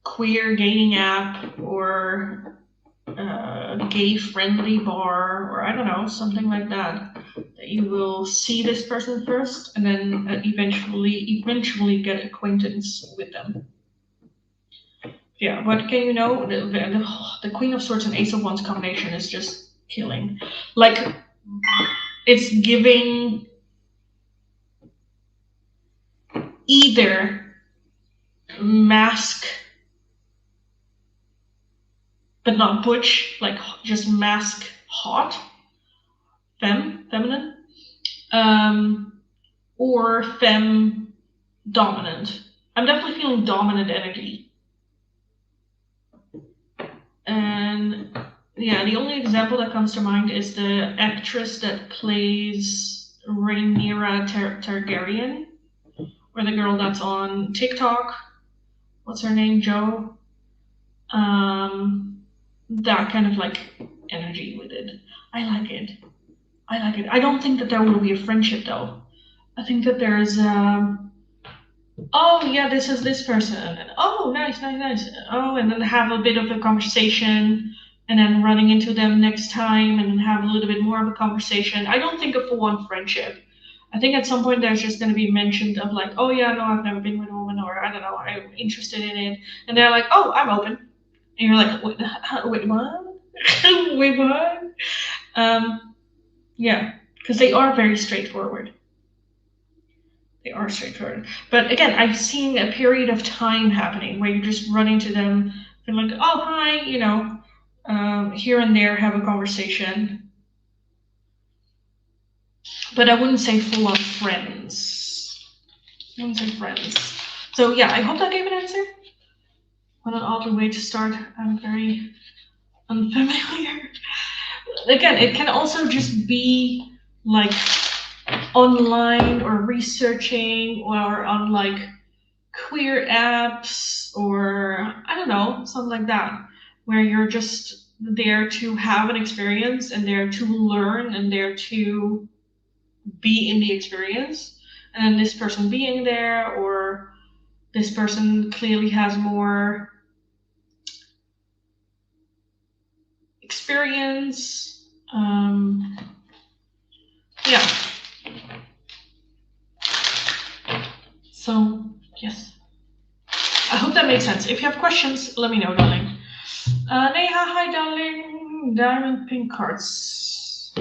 queer dating app or a gay friendly bar, or I don't know, something like that, that you will see this person first and then eventually get acquaintance with them. Yeah, what can you know? The Queen of Swords and Ace of Wands combination is just killing. Like, it's giving either mask, but not butch, like just mask hot, feminine, or femme dominant. I'm definitely feeling dominant energy. And yeah, the only example that comes to mind is the actress that plays Rhaenyra Targaryen, or the girl that's on TikTok. What's her name? Jo. That kind of like energy with it. I like it. I don't think that there will be a friendship though. I think that there's oh yeah, this is this person. And, oh, nice. Oh, and then have a bit of a conversation, and then running into them next time, and then have a little bit more of a conversation. I don't think a full-on friendship. I think at some point there's just going to be mentioned of like, oh yeah, no, I've never been with a woman, or I don't know, I'm interested in it, and they're like, oh, I'm open, and you're like, wait what? Wait, what? Yeah, because they are very straightforward. They are straightforward. But again, I've seen a period of time happening where you just run into them and like, oh, hi, you know, here and there have a conversation. But I wouldn't say full on friends. I wouldn't say friends. So yeah, I hope that gave an answer. What an odd way to start. I'm very unfamiliar. Again, it can also just be like online or researching or on like queer apps or I don't know, something like that, where you're just there to have an experience and there to learn and there to be in the experience. And this person being there, or this person clearly has more experience. Yeah. So, yes. I hope that makes sense. If you have questions, let me know, darling. Neha, hi, darling. Diamond pink cards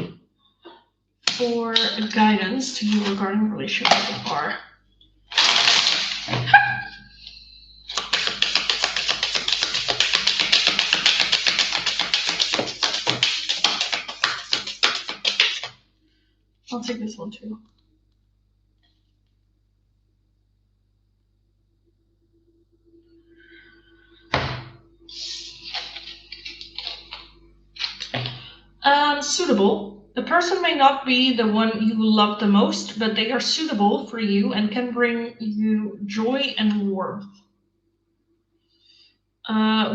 for guidance to you regarding relationship so far. I'll take this one too. Suitable. The person may not be the one you love the most, but they are suitable for you and can bring you joy and warmth.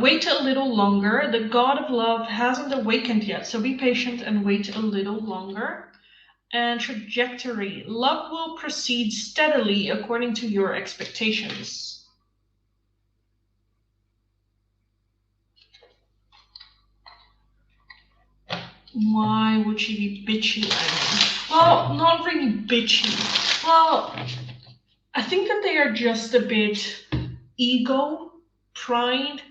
Wait a little longer. The god of love hasn't awakened yet, so be patient and wait a little longer. And trajectory. Love will proceed steadily according to your expectations. Why would she be bitchy? Well, not really bitchy. Well, I think that they are just a bit ego, pride.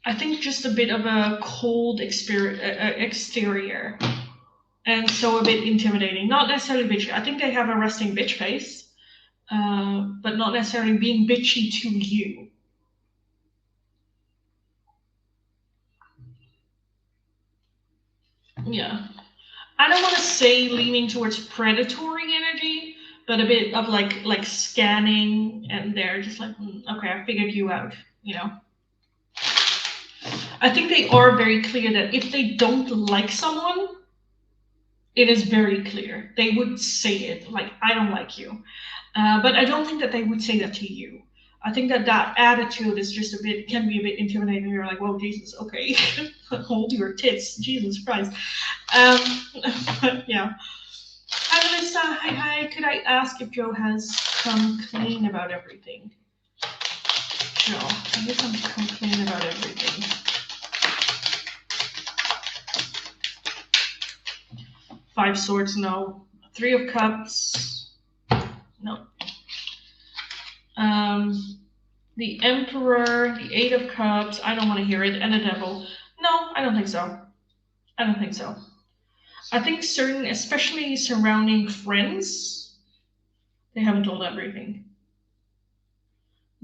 I think just a bit of a cold exterior, and so a bit intimidating. Not necessarily bitchy. I think they have a resting bitch face, but not necessarily being bitchy to you. Yeah. I don't want to say leaning towards predatory energy, but a bit of like scanning, and they're just like, okay, I figured you out, you know. I think they are very clear that if they don't like someone, it is very clear. They would say it, like, I don't like you. But I don't think that they would say that to you. I think that that attitude is just can be a bit intimidating. You're like, whoa, Jesus, okay, hold your tits, Jesus Christ. But yeah. Hi, Melissa. Hi. Could I ask if Joe has come clean about everything? Joe, have you come clean about everything? 5 swords, no. 3 of cups, no. The Emperor, the 8 of cups, I don't want to hear it, and the Devil. No, I don't think so. I think certain, especially surrounding friends, they haven't told everything.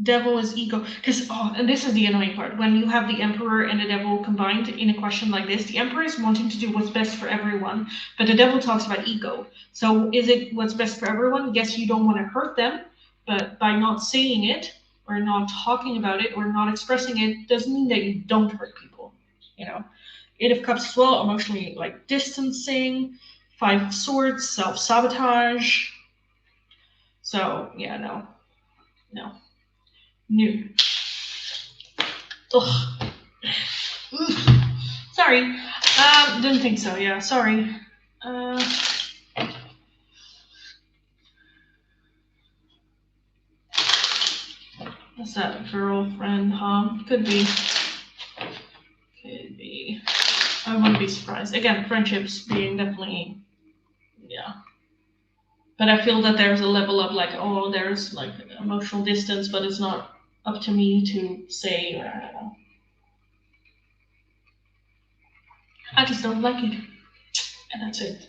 Devil is ego, because and this is the annoying part. When you have the Emperor and the Devil combined in a question like this, the Emperor is wanting to do what's best for everyone, but the Devil talks about ego. So is it what's best for everyone? Yes, you don't want to hurt them, but by not saying it or not talking about it or not expressing it doesn't mean that you don't hurt people. 8 of Cups as well, emotionally like distancing. 5 of Swords, self-sabotage. So yeah, no. New. Ugh. Sorry. Didn't think so. Yeah, sorry. What's that? Girlfriend, huh? Could be. I wouldn't be surprised. Again, friendships being definitely, yeah. But I feel that there's a level of like, there's like emotional distance, but it's not up to me to say, or I don't know. I just don't like it. And that's it.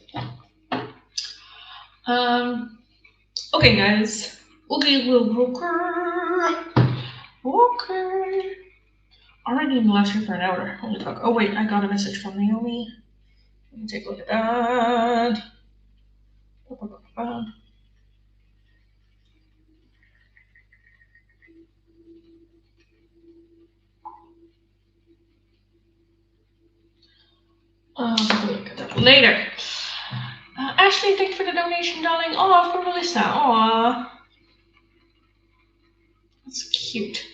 Okay, guys. Okay, Okay. Already in the last for an hour. Holy fuck. Oh, wait, I got a message from Naomi. Let me take a look at that. We'll look at that later. Ashley, thanks for the donation, darling. Oh, for Melissa. Aw. That's cute.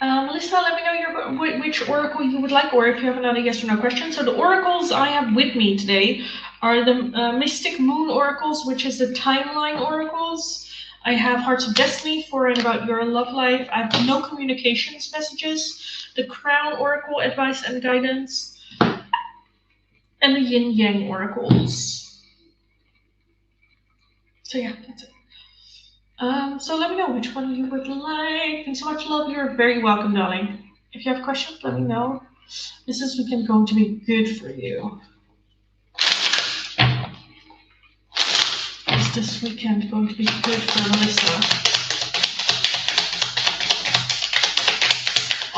Melissa, let me know which oracle you would like, or if you have another yes or no question. So the oracles I have with me today are the Mystic Moon oracles, which is the timeline oracles. I have Hearts of Destiny for and about your love life. I have no communications messages, the Crown oracle advice and guidance, and the Yin Yang oracles. So yeah, that's it. So let me know which one you would like. Thanks so much, love. You're very welcome, darling. If you have questions, let me know. This weekend going to be good for you. Is this weekend going to be good for Melissa?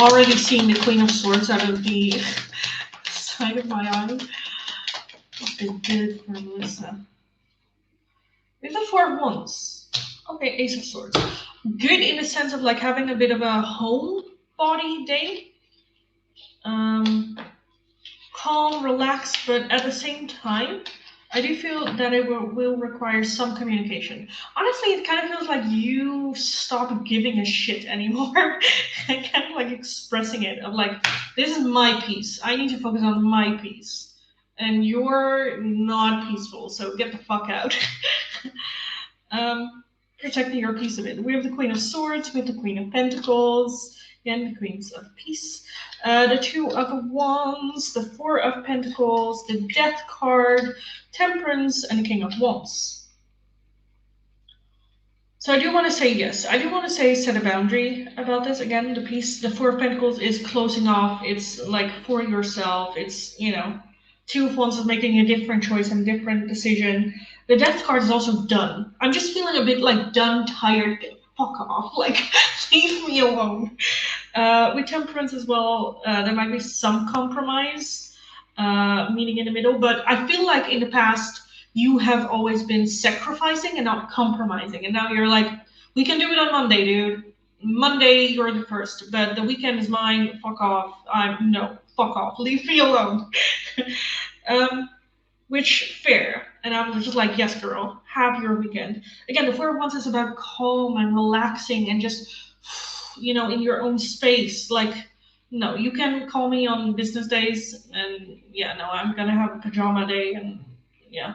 Already seeing the Queen of Swords out of the side of my eye. It's been good for Melissa. We have the 4 of Wands. Okay, Ace of Swords. Good in the sense of like having a bit of a home body day. Calm, relaxed, but at the same time, I do feel that it will require some communication. Honestly, it kind of feels like you stop giving a shit anymore. And kind of like expressing it of like, this is my piece. I need to focus on my piece. And you're not peaceful, so get the fuck out. Protecting your piece of it. We have the Queen of Swords, we have the Queen of Pentacles, and the Queens of Peace. The 2 of Wands, the 4 of Pentacles, the Death card, Temperance, and the King of Wands. So I do want to say yes. I do want to say set a boundary about this. Again, the 4 of Pentacles is closing off. It's like for yourself. It's, 2 of Wands is making a different choice and a different decision. The Death card is also done. I'm just feeling a bit like done, tired. Fuck off. Like, leave me alone. With Temperance as well, there might be some compromise, meaning in the middle. But I feel like in the past, you have always been sacrificing and not compromising. And now you're like, we can do it on Monday, dude. Monday, you're the first. But the weekend is mine. Fuck off. No, fuck off. Leave me alone. which fair. And I was just like, yes, girl, have your weekend. Again, the 4 months is about calm and relaxing and just, in your own space. Like, no, you can call me on business days, and yeah, no, I'm gonna have a pajama day, and yeah,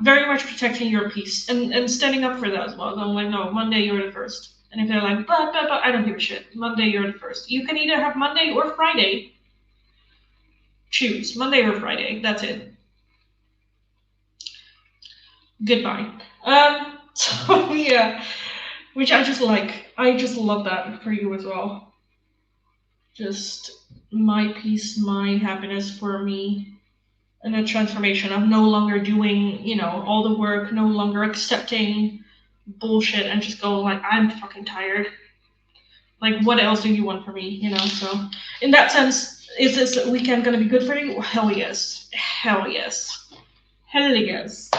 very much protecting your peace and standing up for that as well. I'm like, no, Monday you're the first. And if they're like, but, I don't give a shit. Monday you're the first. You can either have Monday or Friday. Choose Monday or Friday. That's it. Goodbye. So yeah, which I just like. I just love that for you as well. Just my peace, my happiness for me, and a transformation. I'm no longer doing, all the work, no longer accepting bullshit and just going like, I'm fucking tired. Like, what else do you want from me? So in that sense, is this weekend gonna be good for you? Hell yes. Hell yes. Hell yes.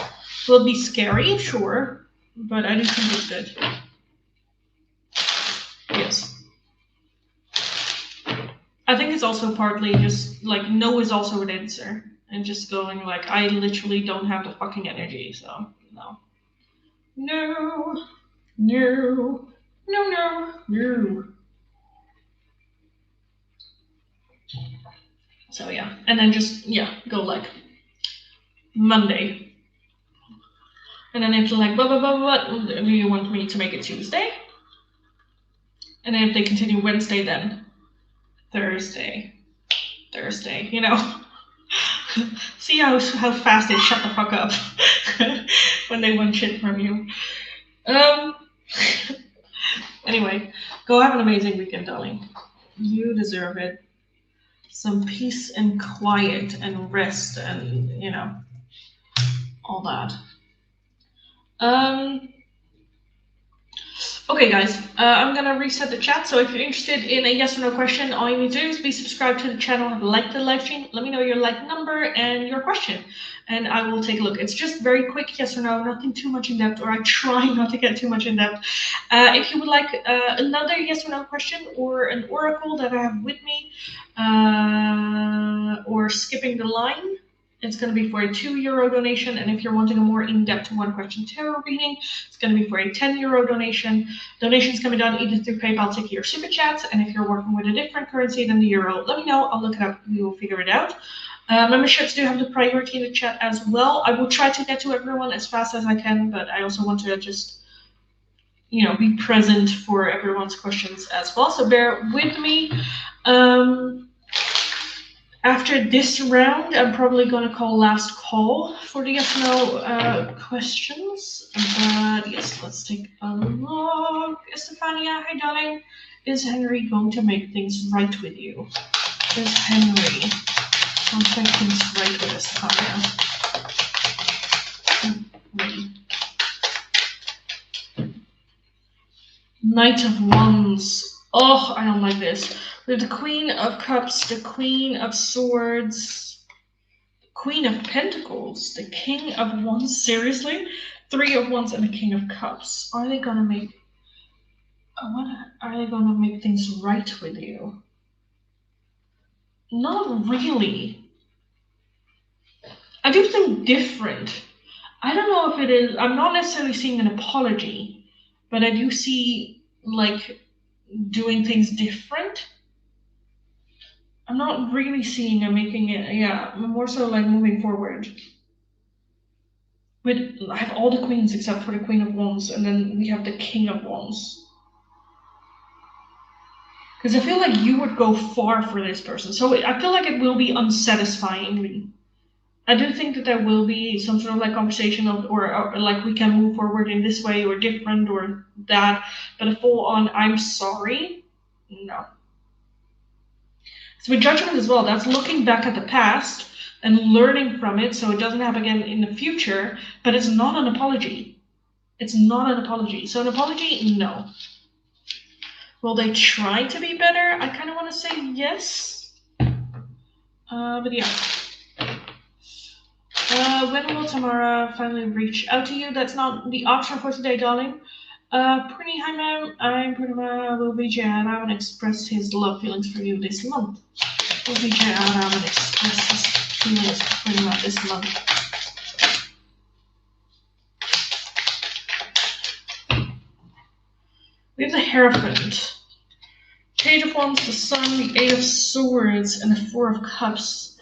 Will it be scary? Sure. But I do think it's good. Yes. I think it's also partly just like no is also an answer. And just going like, I literally don't have the fucking energy, so no. No. No. No, no. No. So yeah. And then just, go like Monday. And then if they're like, what do you want me to make it Tuesday? And then if they continue Wednesday, then Thursday. See how fast they shut the fuck up when they want shit from you. Anyway, go have an amazing weekend, darling. You deserve it. Some peace and quiet and rest and, all that. Okay, guys, I'm gonna reset the chat. So if you're interested in a yes or no question, all you need to do is be subscribed to the channel, like the live stream, let me know your like number and your question, and I will take a look. It's just very quick yes or no, nothing too much in depth, or I try not to get too much in depth. If you would like another yes or no question or an oracle that I have with me, or skipping the line, it's going to be for a €2 donation, and if you're wanting a more in-depth one-question tarot reading, it's going to be for a €10 donation. Donations can be done either through PayPal, Tiki, or Super Chats, and if you're working with a different currency than the euro, let me know. I'll look it up. We will figure it out. Memberships do have the priority in the chat as well. I will try to get to everyone as fast as I can, but I also want to just, be present for everyone's questions as well. So bear with me. After this round, I'm probably going to call last call for the yes or no questions. But yes, let's take a look. Estefania, hi darling. Is Henry going to make things right with you? Is Henry going to make things right with Estefania? Knight of Wands. Oh, I don't like this. We have the Queen of Cups, the Queen of Swords, the Queen of Pentacles, the King of Wands. Seriously? 3 of Wands and the King of Cups. Are they gonna make... What are they gonna make things right with you? Not really. I do think different. I don't know if it is... I'm not necessarily seeing an apology, but I do see, like, doing things different. I'm not really seeing them making it, more so like moving forward. I have all the queens except for the Queen of Wands, and then we have the King of Wands. Because I feel like you would go far for this person. So I feel like it will be unsatisfyingly. I do think that there will be some sort of like conversation or like we can move forward in this way or different or that, but a full on I'm sorry, no. So with judgment as well, that's looking back at the past and learning from it so it doesn't happen again in the future, but it's not an apology. It's not an apology. So an apology, no. Will they try to be better? I kind of want to say yes. But yeah. When will Tamara finally reach out to you? That's not the option for today, darling. Pretty hi ma'am, I'm Purnima. Will Vijay Aravan express his love feelings for you this month? Will Vijay Aravan express his feelings for Purnima this month? We have the Hierophant. Page of Wands, the Sun, the Eight of Swords, and the Four of Cups.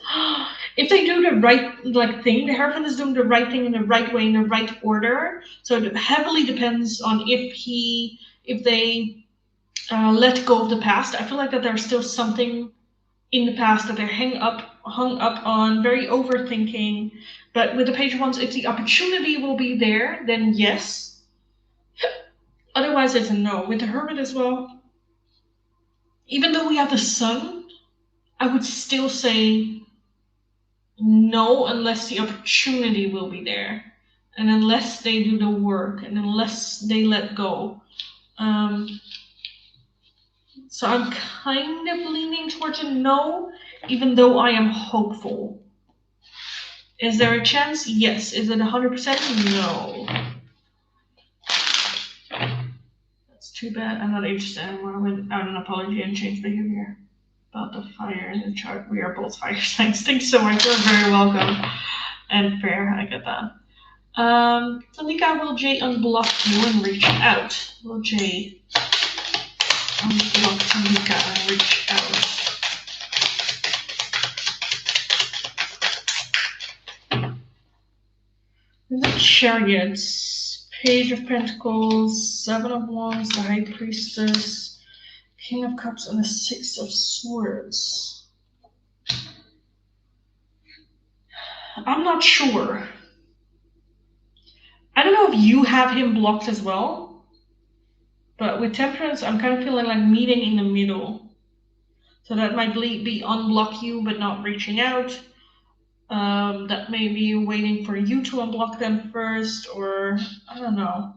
If they do the right thing, the Hierophant is doing the right thing in the right way, in the right order. So it heavily depends on if they let go of the past. I feel like that there's still something in the past that they're hung up on, very overthinking. But with the Page of Wands, if the opportunity will be there, then yes. Otherwise, it's a no. With the Hermit as well, even though we have the Sun, I would still say no unless the opportunity will be there. And unless they do the work and unless they let go. So I'm kind of leaning towards a no, even though I am hopeful. Is there a chance? Yes. Is it 100%? No. That's too bad. I'm not interested anymore. I went out an apology and changed behavior. About the fire in the chart. We are both fire signs. Thanks so much. You're very welcome. And fair. I get that. Tanika, will Jay unblock you and reach out? Will Jay unblock Tanika and reach out? The Chariots, Page of Pentacles, Seven of Wands, the High Priestess, King of Cups, and the Six of Swords. I'm not sure. I don't know if you have him blocked as well, but with Temperance, I'm kind of feeling like meeting in the middle. So that might be unblock you, but not reaching out. That may be waiting for you to unblock them first, or I don't know.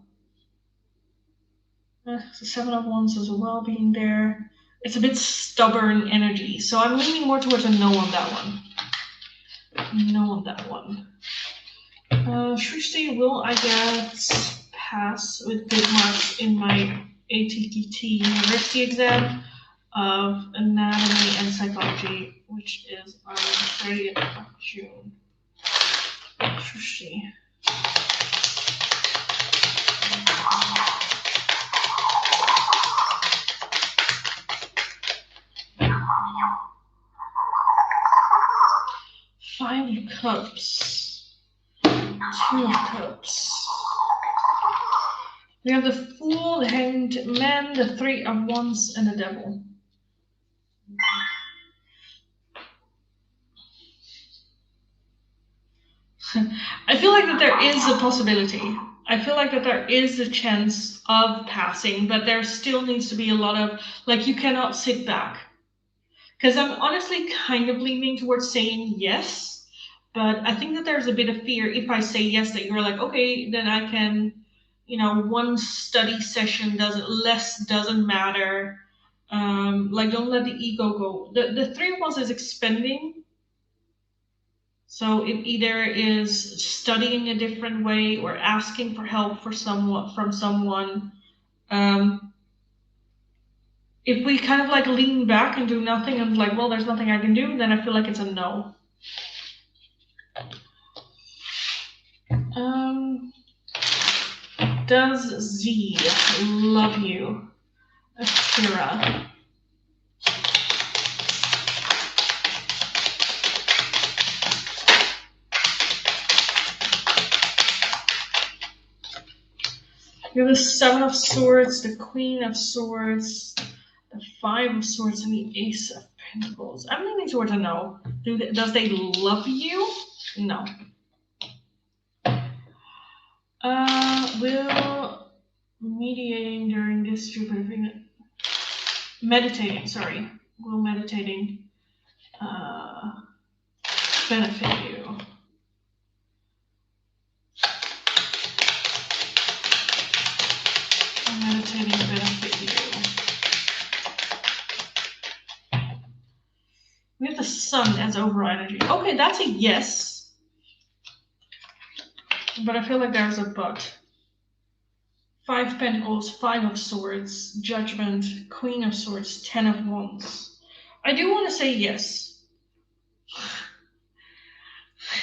The Seven of Wands as well being there. It's a bit stubborn energy, so I'm leaning more towards a no on that one. No on that one. Shrishti, will I get pass with good marks in my ATTT university exam of anatomy and psychology, which is on the 30th of June? Shrishti. Five of Cups, Two of Cups. We have the Fool, the Hanged Man, the Three of Wands, and the Devil. I feel like that there is a possibility. I feel like that there is a chance of passing, but there still needs to be a lot of, like, you cannot sit back. Because I'm honestly kind of leaning towards saying yes, but I think that there's a bit of fear if I say yes that you're like, okay, then I can, one study session doesn't matter. Like, don't let the ego go. The Three of Wands is expending. So it either is studying a different way or asking for help from someone. If we kind of like lean back and do nothing and like, well, there's nothing I can do, then I feel like it's a no. Does Z love you? Akira. We have the Seven of Swords, the Queen of Swords, the Five of Swords, and the Ace of Pentacles. I'm leaning towards a no. Does they love you? No. Will mediating during this stupid agreement. Meditating, sorry. Will meditating benefit you? Meditating benefit you. We have the Sun as overall energy. Okay, that's a yes. But I feel like there's a but. Five Pentacles, Five of Swords, Judgment, Queen of Swords, Ten of Wands. I do want to say yes.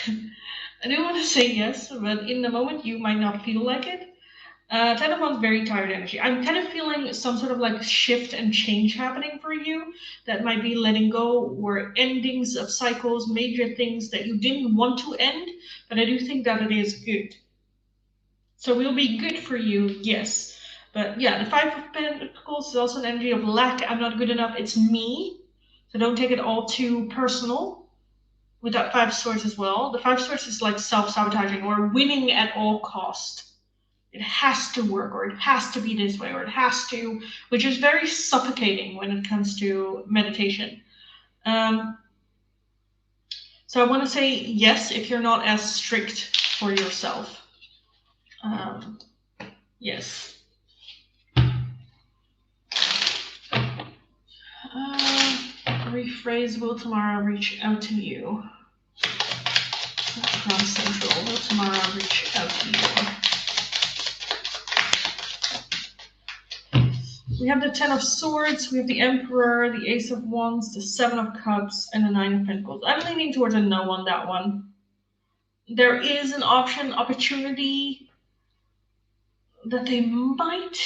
I do want to say yes, but in the moment you might not feel like it. Ten of Wands, very tired energy. I'm kind of feeling some sort of like shift and change happening for you. That might be letting go or endings of cycles, major things that you didn't want to end, but I do think that it is good. So it will be good for you, yes. But yeah, the Five of Pentacles is also an energy of lack. I'm not good enough. It's me. So don't take it all too personal. With that Five of Swords as well. The Five of Swords is like self-sabotaging or winning at all cost. It has to work, or it has to be this way, or it has to, which is very suffocating when it comes to meditation. So I want to say yes if you're not as strict for yourself. Yes. Rephrase, will tomorrow reach out to you? From Central, will tomorrow reach out to you? We have the Ten of Swords, we have the Emperor, the Ace of Wands, the Seven of Cups, and the Nine of Pentacles. I'm leaning towards a no on that one. There is an opportunity that they might,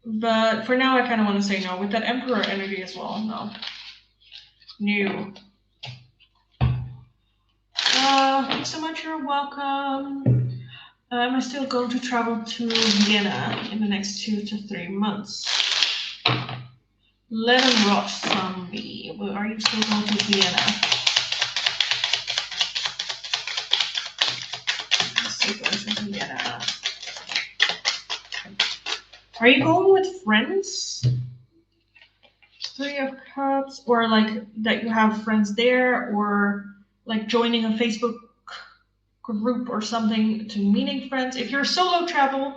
but for now I kind of want to say no. With that Emperor energy as well, no. New. Thanks so much, you're welcome. Am I still going to travel to Vienna in the next 2 to 3 months? Let them rot from me. Are you still going to Vienna? Still going to Vienna. Are you going with friends? Three of Cups, or like that you have friends there, or like joining a Facebook group or something to meeting friends. If you're solo travel,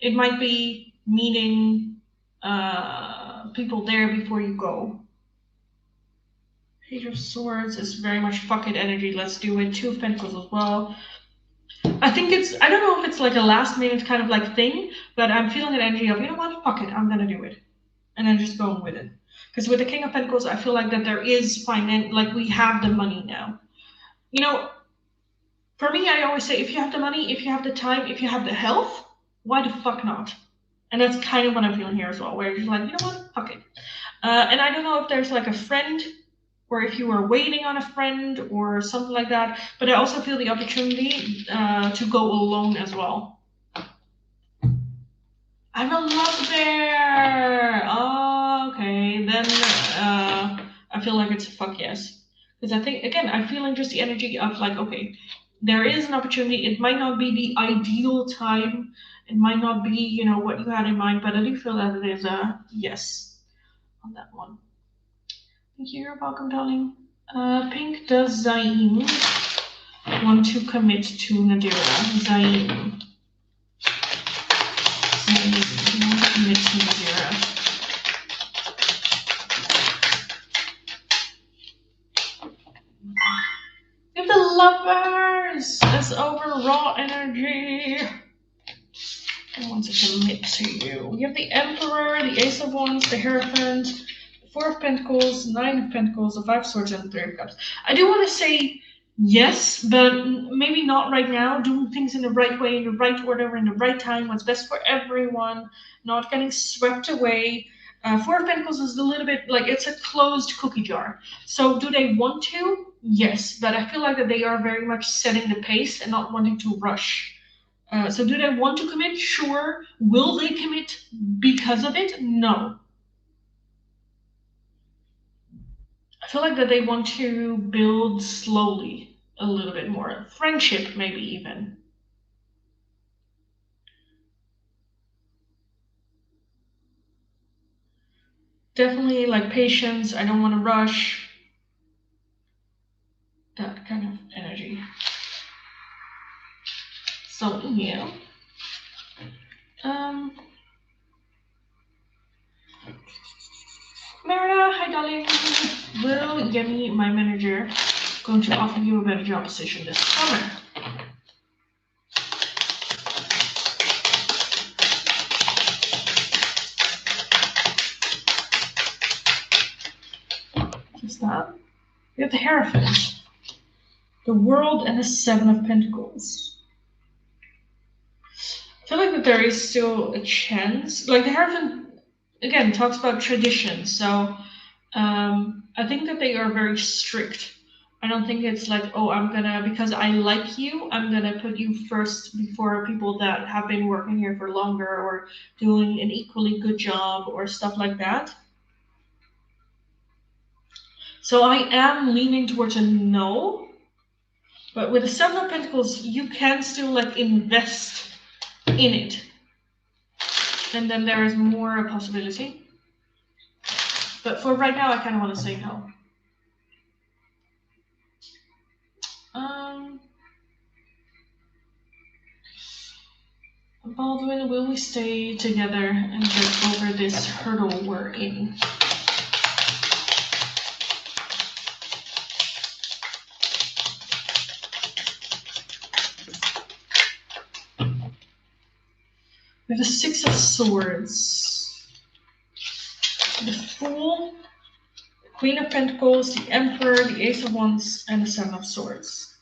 it might be meeting people there before you go. Page of Swords is very much fuck it energy. Let's do it. Two of Pentacles as well. I think I don't know if it's like a last minute kind of like thing, but I'm feeling an energy of, you know what, fuck it, I'm gonna do it. And then just going with it. Because with the King of Pentacles, I feel like that there is finance, like we have the money now. You know, for me, I always say, if you have the money, if you have the time, if you have the health, why the fuck not? And that's kind of what I'm feeling here as well, where you're just like, you know what, fuck it. And I don't know if there's like a friend, or if you were waiting on a friend or something like that, but I also feel the opportunity to go alone as well. I'm a love bear! Oh, okay, then I feel like it's a fuck yes. Because I think, again, I'm feeling just the energy of like, okay, there is an opportunity. It might not be the ideal time. It might not be, you know, what you had in mind, but I do feel that it is a yes on that one. Thank you. You're welcome, darling. Pink, does Zayn want to commit to Nadira? Zayn. Zayn, do you want to commit to Nadira? We have the Lovers! That's over raw energy. I want to commit to you. We have the Emperor, the Ace of Wands, the Hierophant, the Four of Pentacles, Nine of Pentacles, the Five of Swords, and the Three of Cups. I do want to say yes, but maybe not right now. Doing things in the right way, in the right order, in the right time, what's best for everyone, not getting swept away. Four of Pentacles is a little bit like it's a closed cookie jar. So do they want to? Yes, but I feel like that they are very much setting the pace and not wanting to rush. So do they want to commit? Sure. Will they commit because of it? No. I feel like that they want to build slowly a little bit more. Friendship, maybe even. Definitely like patience. I don't want to rush. That kind of energy. So, yeah. Merida, hi darling. Will Yemi, my manager, going to offer you a better job position this summer? Just that. We have the Hierophant, the World, and the Seven of Pentacles. I feel like that there is still a chance. Like the Hierophant, again, talks about tradition. So I think that they are very strict. I don't think it's like, oh, because I like you, I'm gonna put you first before people that have been working here for longer or doing an equally good job or stuff like that. So I am leaning towards a no. But with the Seven of Pentacles, you can still like invest in it. And then there is more a possibility. But for right now, I kind of want to say no. Baldwin, will we stay together and get over this hurdle we're in? We have the Six of Swords, the Fool, the Queen of Pentacles, the Emperor, the Ace of Wands, and the Seven of Swords.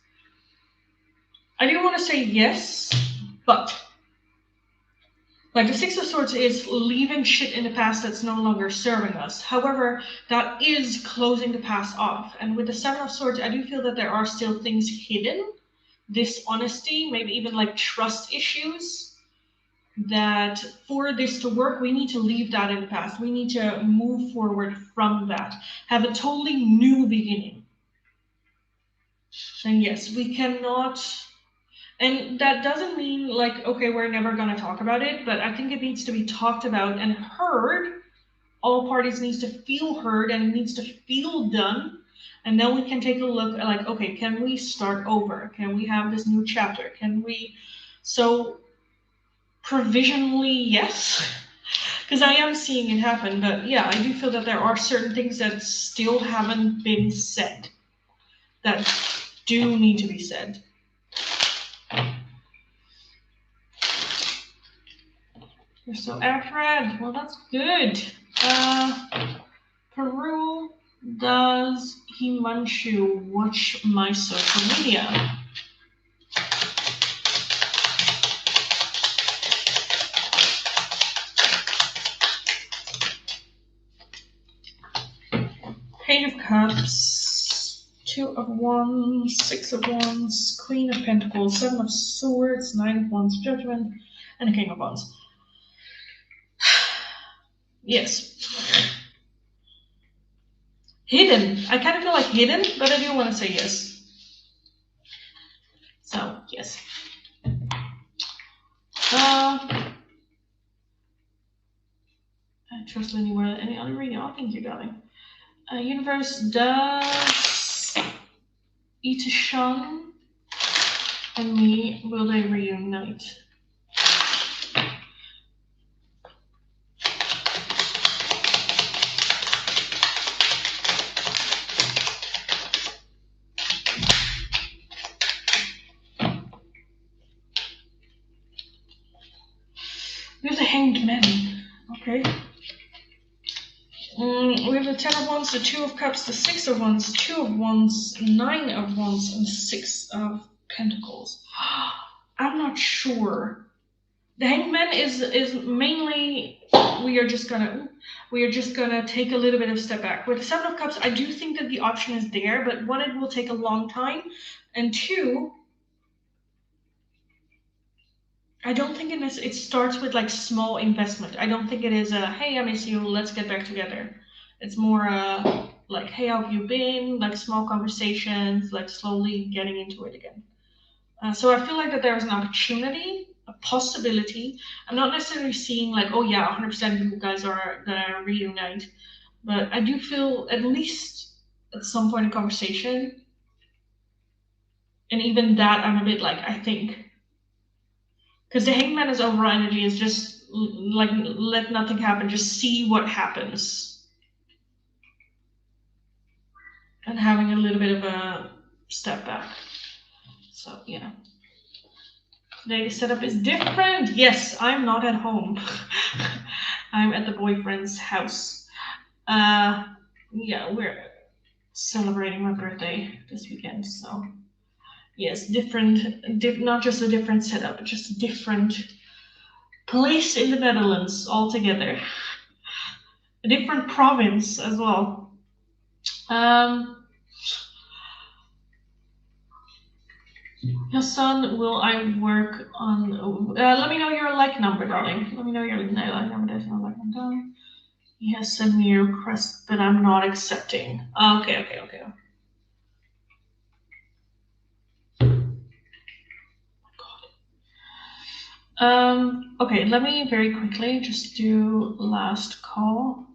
I do want to say yes, but like the Six of Swords is leaving shit in the past that's no longer serving us. However, that is closing the past off. And with the Seven of Swords, I do feel that there are still things hidden, dishonesty, maybe even like trust issues, that for this to work, we need to leave that in the past. We need to move forward from that, have a totally new beginning. And yes, we cannot, and that doesn't mean like, okay, we're never going to talk about it, but I think it needs to be talked about and heard. All parties needs to feel heard and it needs to feel done. And then we can take a look at like, okay, can we start over? Can we have this new chapter? Can we, so provisionally, yes, because I am seeing it happen. But yeah, I do feel that there are certain things that still haven't been said that do need to be said. You're so Alfred. Well, that's good. Peru, does Himanshu watch my social media? Page of Cups, Two of Wands, Six of Wands, Queen of Pentacles, Seven of Swords, Nine of Wands, Judgment, and a King of Wands. Yes. Hidden. I kind of feel like hidden, but I do want to say yes. So, yes. I trust Lindy more than any other reading. Oh, thank you, darling. Universe, does Itashan and me, will they reunite? We have the Hanged Man. Okay. We have the Ten of Wands, the Two of Cups, the Six of Wands, Two of Wands, Nine of Wands, and the Six of Pentacles. I'm not sure. The Hanged Man is mainly we are just gonna take a little bit of a step back. With the Seven of Cups, I do think that the option is there, but one, it will take a long time, and two, I don't think it starts with like small investment. I don't think it is a, hey, I miss you, let's get back together. It's more like, hey, how have you been? Like small conversations, like slowly getting into it again. So I feel like that there's an opportunity, a possibility. I'm not necessarily seeing like, oh yeah, 100% you guys are gonna reunite. But I do feel at least at some point in conversation, and even that I'm a bit like, I think. Because the Hangman is overall energy is just like, let nothing happen, just see what happens. And having a little bit of a step back. So, yeah. Today's setup is different. Yes, I'm not at home. I'm at the boyfriend's house. Yeah, we're celebrating my birthday this weekend, so yes, different, not just a different setup, just different place in the Netherlands altogether. A different province as well. Hassan, will I work on? Let me know your like number, darling. Let me know your like number. There's no like number. He has sent me a request, but I'm not accepting. Okay. Okay, let me very quickly just do last call.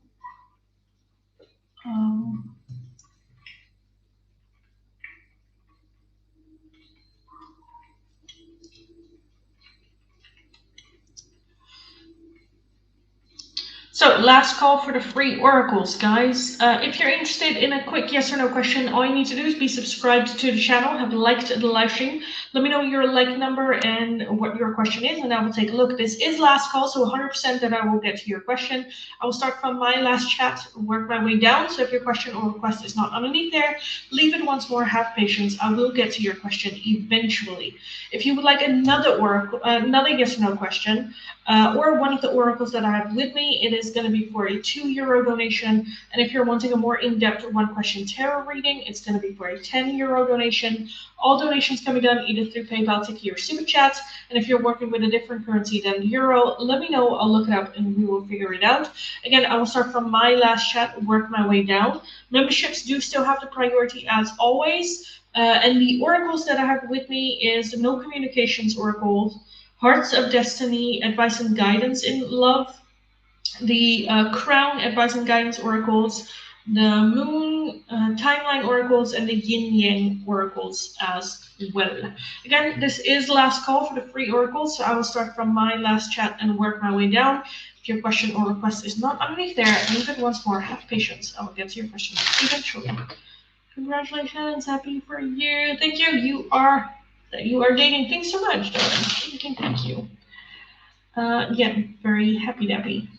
So last call for the free oracles, guys. If you're interested in a quick yes or no question, all you need to do is be subscribed to the channel, have liked the live stream. Let me know your like number and what your question is, and I will take a look. This is last call, so 100% that I will get to your question. I will start from my last chat, work my way down. So if your question or request is not underneath there, leave it once more, have patience. I will get to your question eventually. If you would like another oracle, another yes or no question, or one of the oracles that I have with me, it is going to be for a €2 donation. And if you're wanting a more in-depth one question tarot reading, it's going to be for a €10 donation. All donations can be done either through PayPal, Tiki, or Super Chat. And if you're working with a different currency than euro, let me know. I'll look it up and we will figure it out. Again, I will start from my last chat, work my way down. Memberships do still have the priority as always. And the oracles that I have with me is the No Communications Oracle, Hearts of Destiny, Advice and Guidance in Love, the Crown Advice and Guidance Oracles, the Moon Timeline Oracles, and the Yin Yang Oracles as well. Again, this is last call for the free oracles, so I will start from my last chat and work my way down. If your question or request is not underneath there, leave it once more. Have patience. I will get to your question eventually. Congratulations, happy for you. Thank you. You are dating. Thanks so much, darling. Thank you. Yeah, very happy dappy.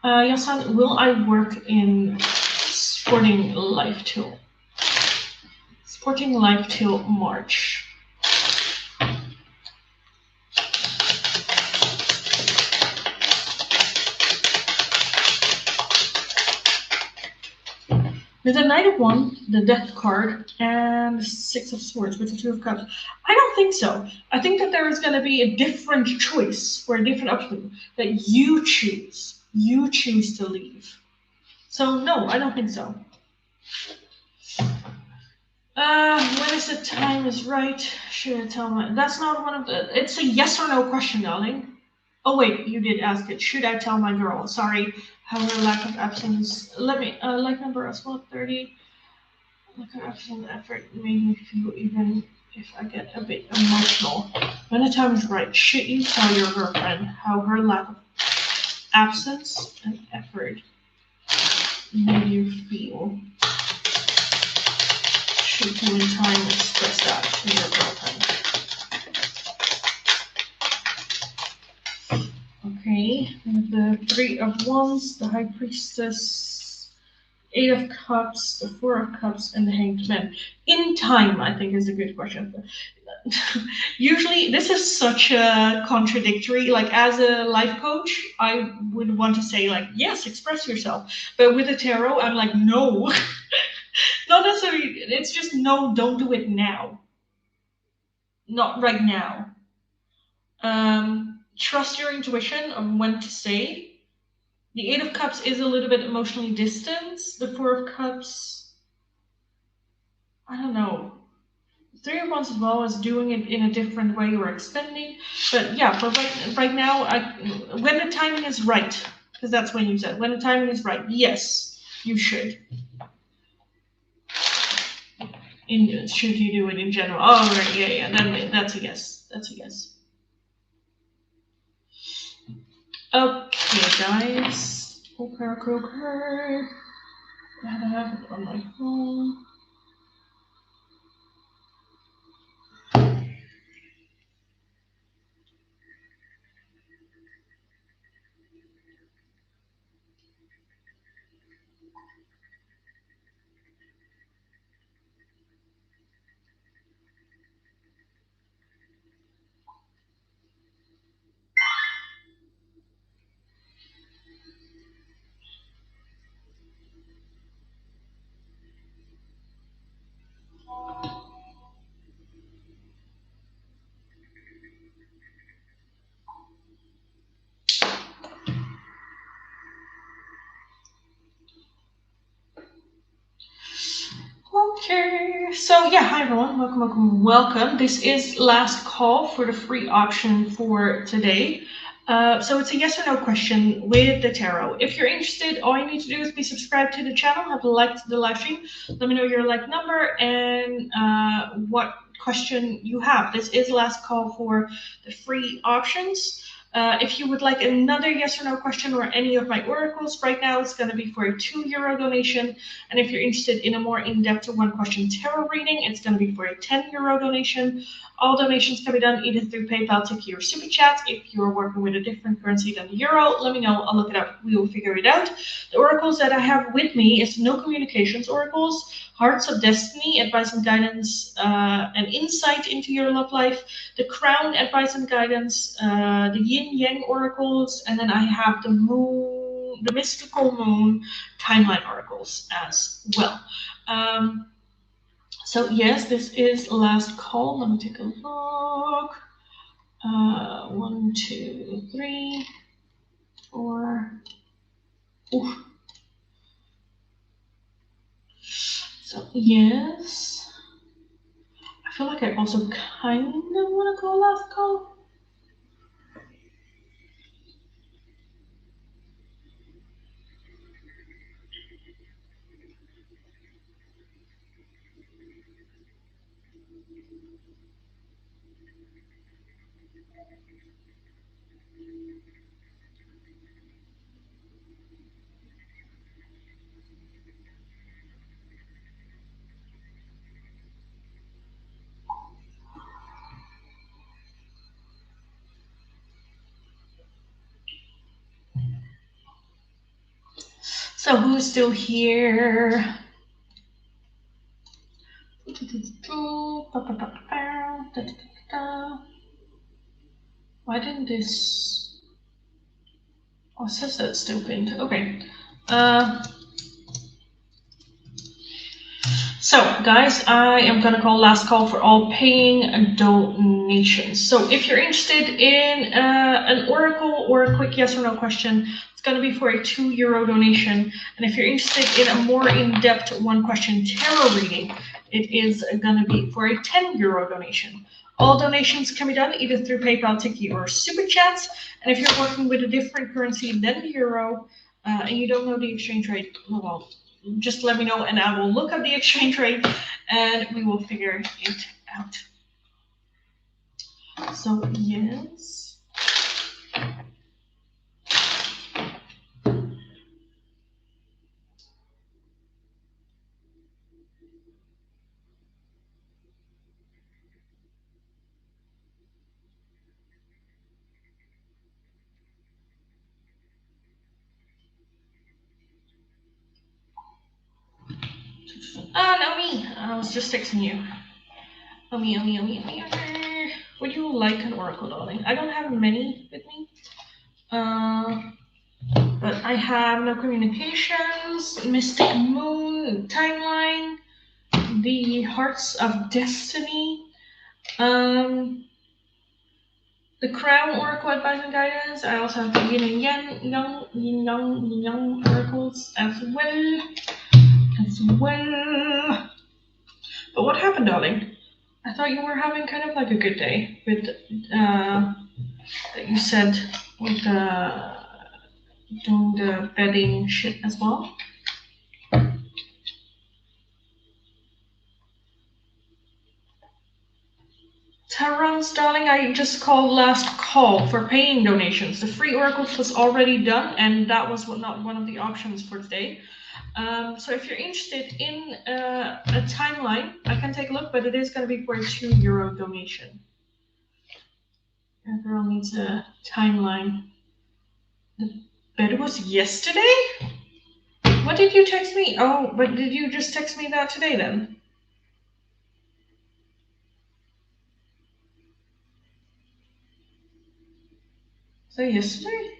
Yasan, will I work in Sporting Life till March? With the Knight of Wands, the Death card, and the Six of Swords with the Two of Cups. I don't think so. I think that there is going to be a different choice or a different option that you choose. You choose to leave. So no, I don't think so. When is the time is right? Should I tell my? That's not one of the. It's a yes or no question, darling. Oh wait, you did ask it. Should I tell my girl? Sorry, how her lack of absence. Let me like number as well. 30. Lack of absence effort made me feel even if I get a bit emotional. When the time is right, should you tell your girlfriend how her lack of absence and effort made you feel? Should you in time express that to your girlfriend? Okay, the Three of Wands, the High Priestess, Eight of Cups, the Four of Cups, and the Hanged Man. In time, I think is a good question. Usually, this is such a contradictory, like as a life coach, I would want to say like, yes, express yourself. But with the tarot, I'm like, no. Not necessarily, it's just no, don't do it now. Not right now. Trust your intuition on when to say. The Eight of Cups is a little bit emotionally distant. The Four of Cups, I don't know. Three of Wands as well as doing it in a different way or expanding. But yeah, for right now, when the timing is right, because that's when you said, when the timing is right, yes, you should. Should you do it in general? Oh, right, yeah, that's a yes. That's a yes. Okay, guys. Okay. I have it on my phone. So yeah, hi everyone, welcome. This is last call for the free option for today. So it's a yes or no question with the tarot. If you're interested, all you need to do is be subscribed to the channel, have liked the live stream, let me know your like number and what question you have. This is last call for the free options. If you would like another yes or no question or any of my oracles, right now it's going to be for a €2 donation. And if you're interested in a more in-depth one question tarot reading, it's going to be for a €10 donation. All donations can be done either through PayPal, Tiki, or Super Chat. If you're working with a different currency than the euro, let me know. I'll look it up. We will figure it out. The oracles that I have with me is No Communications Oracles, Hearts of Destiny, advice and guidance and insight into your love life, the Crown, advice and guidance, the Yin Yang Oracles, and then I have the Moon, the Mystical Moon timeline oracles as well. So yes, this is last call. Let me take a look. 1, 2, 3, 4. Oof. So yes, I feel like I also kind of want to go last call. So who's still here? Why didn't this? Oh, it says that's still pinned. Okay. So, guys, I am going to call last call for all paying donations. So, if you're interested in an oracle or a quick yes or no question, it's going to be for a €2 donation. And if you're interested in a more in-depth one question tarot reading, it is going to be for a €10 donation. All donations can be done either through PayPal, Tiki, or Super Chats. And if you're working with a different currency than the euro and you don't know the exchange rate, well, just let me know and I will look up the exchange rate and we will figure it out. So yes. Naomi, I was just texting you. Naomi. Would you like an oracle, darling? I don't have many with me. But I have No Communications, Mystic Moon, Timeline, the Hearts of Destiny, the Crown Oracle Advice and Guidance. I also have the Yin and Yang oracles as well. But what happened, darling? I thought you were having kind of like a good day with that you said with doing the bedding shit as well. Terrence, darling, I just called last call for paying donations. The free oracles was already done, and that was not one of the options for today. So if you're interested in a timeline, I can take a look, but it is going to be for a €2 donation. Everyone needs a timeline. The bed was yesterday? What did you text me? Oh, but did you just text me that today then? Was that yesterday?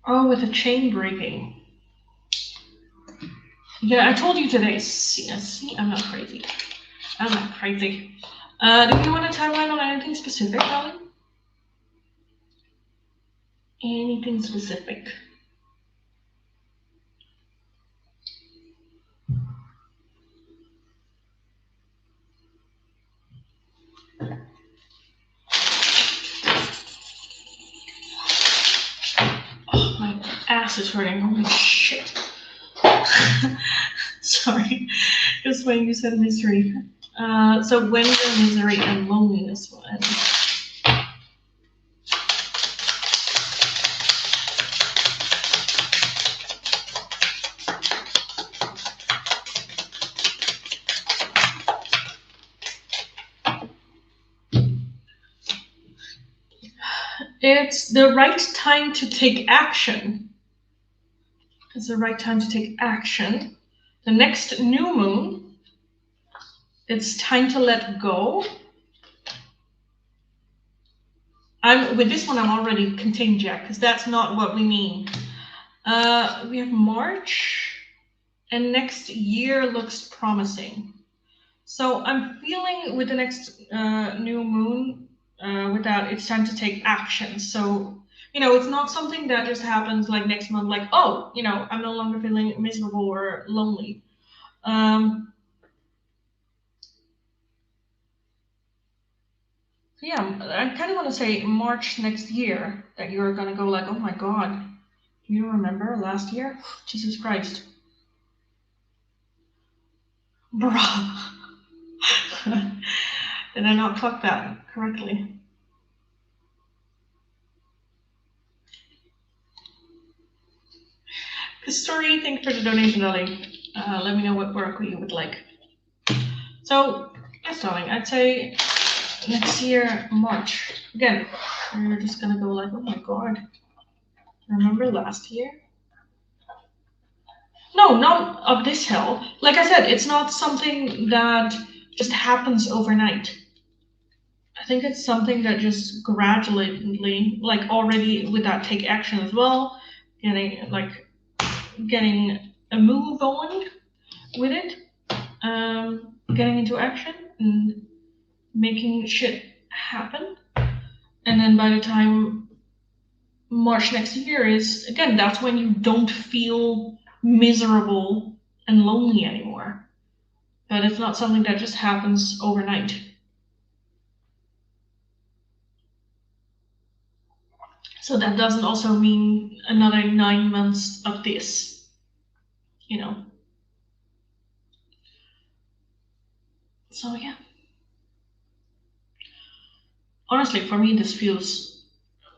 Oh, with the chain breaking. Yeah, I told you today. See, I'm not crazy. I'm not crazy. Do you want a timeline on anything specific, darling? Anything specific? axe is hurting. Holy shit. Sorry, just when you said misery. So when your misery and loneliness will end. It's the right time to take action. It's the right time to take action. The next new moon, it's time to let go. With this one, I'm already contained, Jack, because that's not what we mean. We have March, and next year looks promising. So I'm feeling with the next new moon, with that, it's time to take action. So, it's not something that just happens like next month, like, oh, I'm no longer feeling miserable or lonely. Yeah, I kind of want to say March next year that you're going to go like, oh my God, you remember last year? Jesus Christ. Bruh. Did I not clock that correctly? Story, thanks for the donation, darling. Let me know what oracle you would like. So, yes, darling, I'd say next year, March. Again, we're just gonna go like, oh my God, remember last year? No, not of this hell. Like I said, it's not something that just happens overnight. I think it's something that just gradually, like already with that take action as well, getting a move on with it, getting into action and making shit happen. And then by the time March next year is, again, that's when you don't feel miserable and lonely anymore. But it's not something that just happens overnight. So that doesn't also mean another 9 months of this, So yeah. Honestly, for me, this feels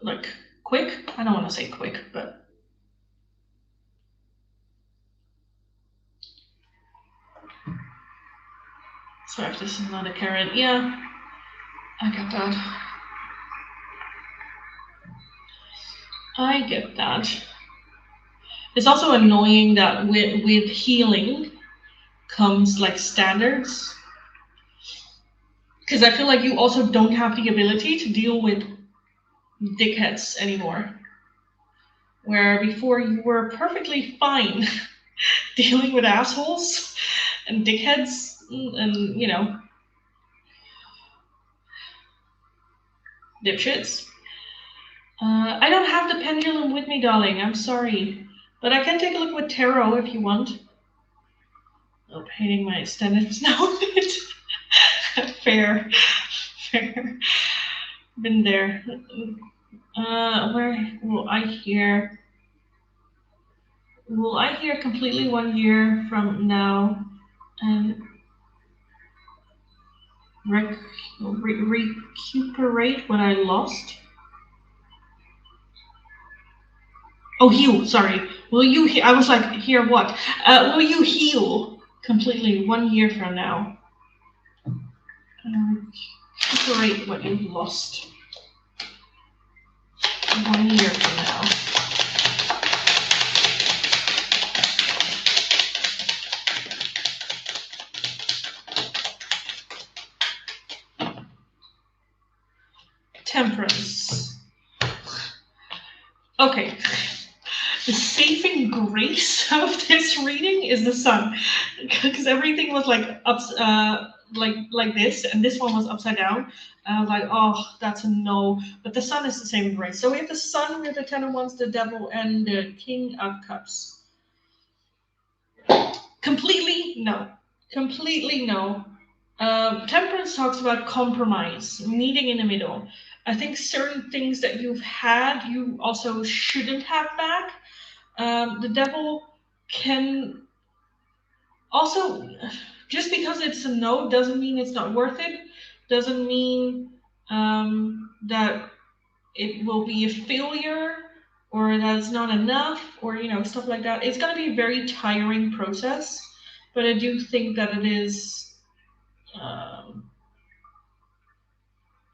like quick. I don't want to say quick, but sorry if this is not a carrot. Yeah, I get that. I get that. It's also annoying that with healing comes like standards. Because I feel like you also don't have the ability to deal with dickheads anymore. Where before you were perfectly fine dealing with assholes and dickheads and, dipshits. I don't have the pendulum with me, darling. I'm sorry. But I can take a look with tarot if you want. Oh, painting my extended now. Fair. Been there. Where will I hear? Will I hear completely 1 year from now and recuperate what I lost? Oh, heal. Sorry. Will you? I was like, hear what? Will you heal completely 1 year from now? Recuperate what you've lost 1 year from now. Temperance. Okay. The saving grace of this reading is the sun, because everything was like like this, and this one was upside down. I was like, oh, that's a no. But the sun is the saving grace. So we have the sun, we have the Ten of Wands, the Devil, and the King of Cups. Completely no. Completely no. Temperance talks about compromise, meeting in the middle. I think certain things that you've had, you also shouldn't have back. The devil can also, just because it's a no doesn't mean it's not worth it, doesn't mean that it will be a failure or that it's not enough or stuff like that. It's going to be a very tiring process, but I do think that it is.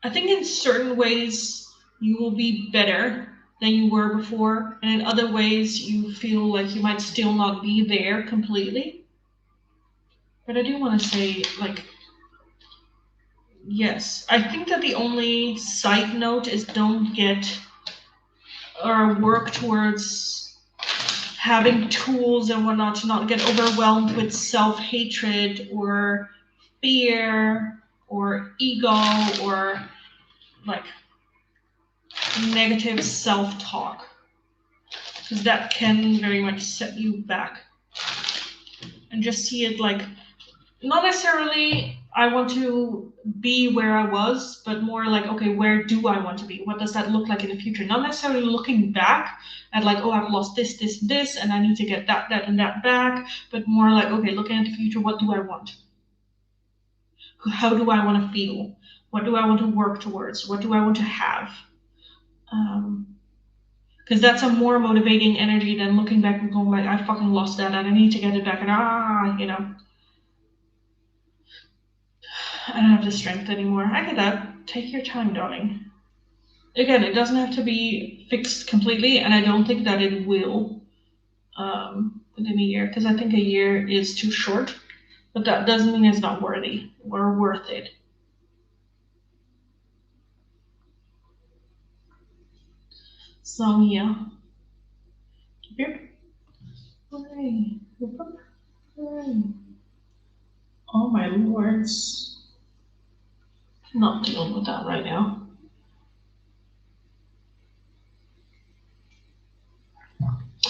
I think in certain ways you will be better than you were before, and in other ways you feel like you might still not be there completely. But I do want to say, like, yes, I think that the only side note is don't get or work towards having tools and whatnot to not get overwhelmed with self-hatred or fear or ego or like negative self-talk, because that can very much set you back. And just see it like, not necessarily I want to be where I was, but more like, okay, where do I want to be? What does that look like in the future? Not necessarily looking back at like, oh, I've lost this, and I need to get that, and that back, but more like, okay, looking at the future, what do I want? How do I want to feel? What do I want to work towards? What do I want to have? Because that's a more motivating energy than looking back and going like, I fucking lost that and I need to get it back, and I don't have the strength anymore. I get that. Take your time, darling. Again, it doesn't have to be fixed completely, and I don't think that it will within a year, because I think a year is too short, but that doesn't mean it's not worthy or worth it. So, yeah. Here. Hooray. Hooray. Oh my lords. Not dealing with that right now.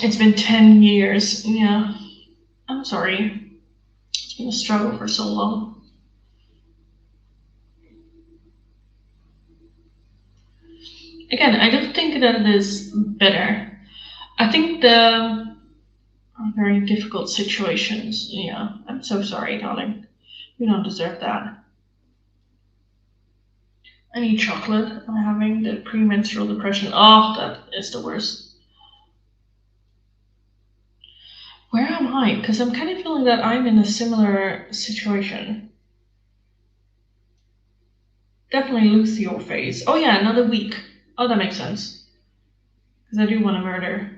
It's been 10 years. Yeah. I'm sorry. It's been a struggle for so long. Again, I don't think that it is better. I think the very difficult situations. Yeah. I'm so sorry, darling. You don't deserve that. I need chocolate. I'm having the premenstrual depression. Oh, that is the worst. Where am I? Because I'm kind of feeling that I'm in a similar situation. Definitely Lucio phase. Oh yeah, another week. Oh, that makes sense. Because I do want to murder.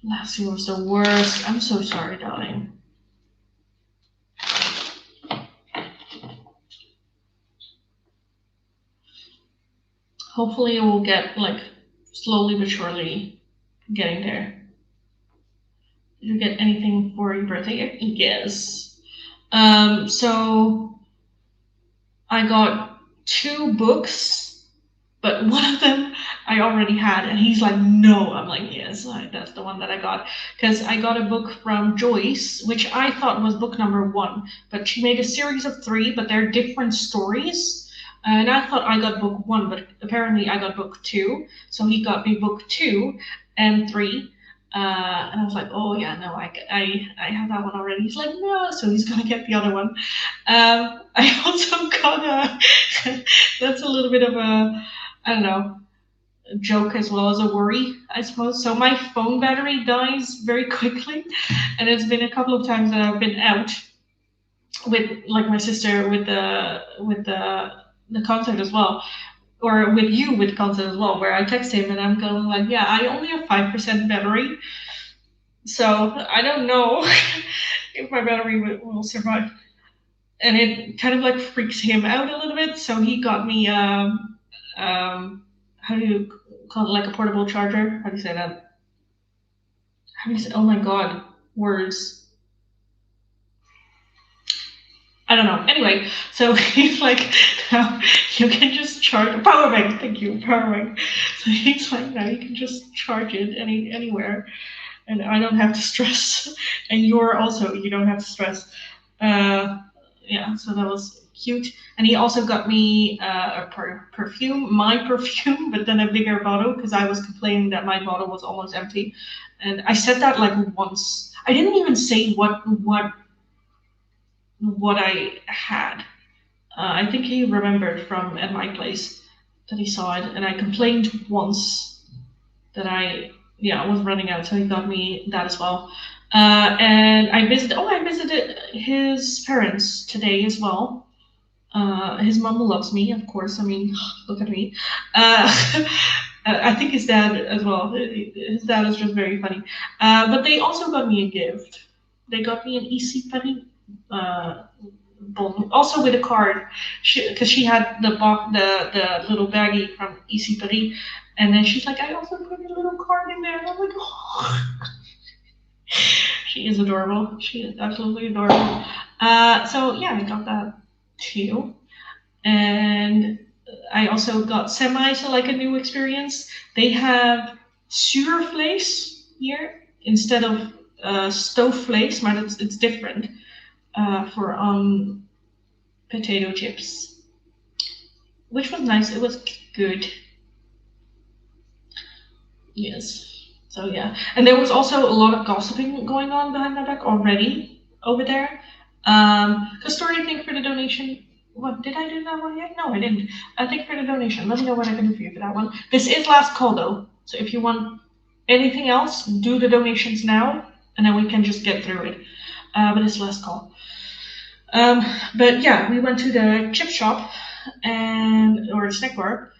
Last year was the worst. I'm so sorry, darling. Hopefully it will get, like, slowly but surely getting there. Did you get anything for your birthday? Yes. So I got 2 books, but one of them I already had, and he's like, no. I'm like, yes, that's the one that I got. Because I got a book from Joyce, which I thought was book number 1, but she made a series of 3, but they're different stories. And I thought I got book 1, but apparently I got book 2. So he got me book 2 and 3. And I was like, oh yeah, no, I have that one already. He's like, no, so he's gonna get the other one. I also got a, that's a little bit of a, I don't know, a joke as well as a worry, I suppose. So my phone battery dies very quickly, and it's been a couple of times that I've been out with like my sister with the concert as well, or with you with concert as well, where I text him and I'm going like, yeah, I only have 5% battery, so I don't know if my battery will survive. And it kind of like freaks him out a little bit. So he got me how do you call it, like a portable charger? How do you say that? How do you say? Oh my god, words. I don't know. Anyway, so he's like, now you can just charge a power bank. Thank you, power bank. So he's like, now you can just charge it anywhere, and I don't have to stress, and you don't have to stress. Uh, yeah, so that was cute. And he also got me a perfume, my perfume, but then a bigger bottle because I was complaining that my bottle was almost empty. And I said that like once. I didn't even say what I had. I think he remembered from at my place that he saw it, and I complained once that I was running out, so he got me that as well. And I visited his parents today as well. His mom loves me, of course. I mean, look at me. Uh, I think his dad as well. His dad is just very funny. But they also got me a gift. They got me an EC Paris bon, also with a card, because she had the little baggie from EC Paris, and then she's like, I also put a little card in there, and I'm like, oh. She is adorable. She is absolutely adorable. So yeah, I got that too, and I also got semi, so like a new experience. They have zuurvlees here instead of stoofvlees, but it's different for potato chips, which was nice. It was good. Yes. So yeah, and there was also a lot of gossiping going on behind my back already over there. Story, thank you for the donation. What did I do that one yet? No, I didn't. Thank you for the donation. Let me know what I can do for you for that one. This is last call though, so if you want anything else, do the donations now, and then we can just get through it. But it's last call. But yeah, we went to the chip shop or the snack bar,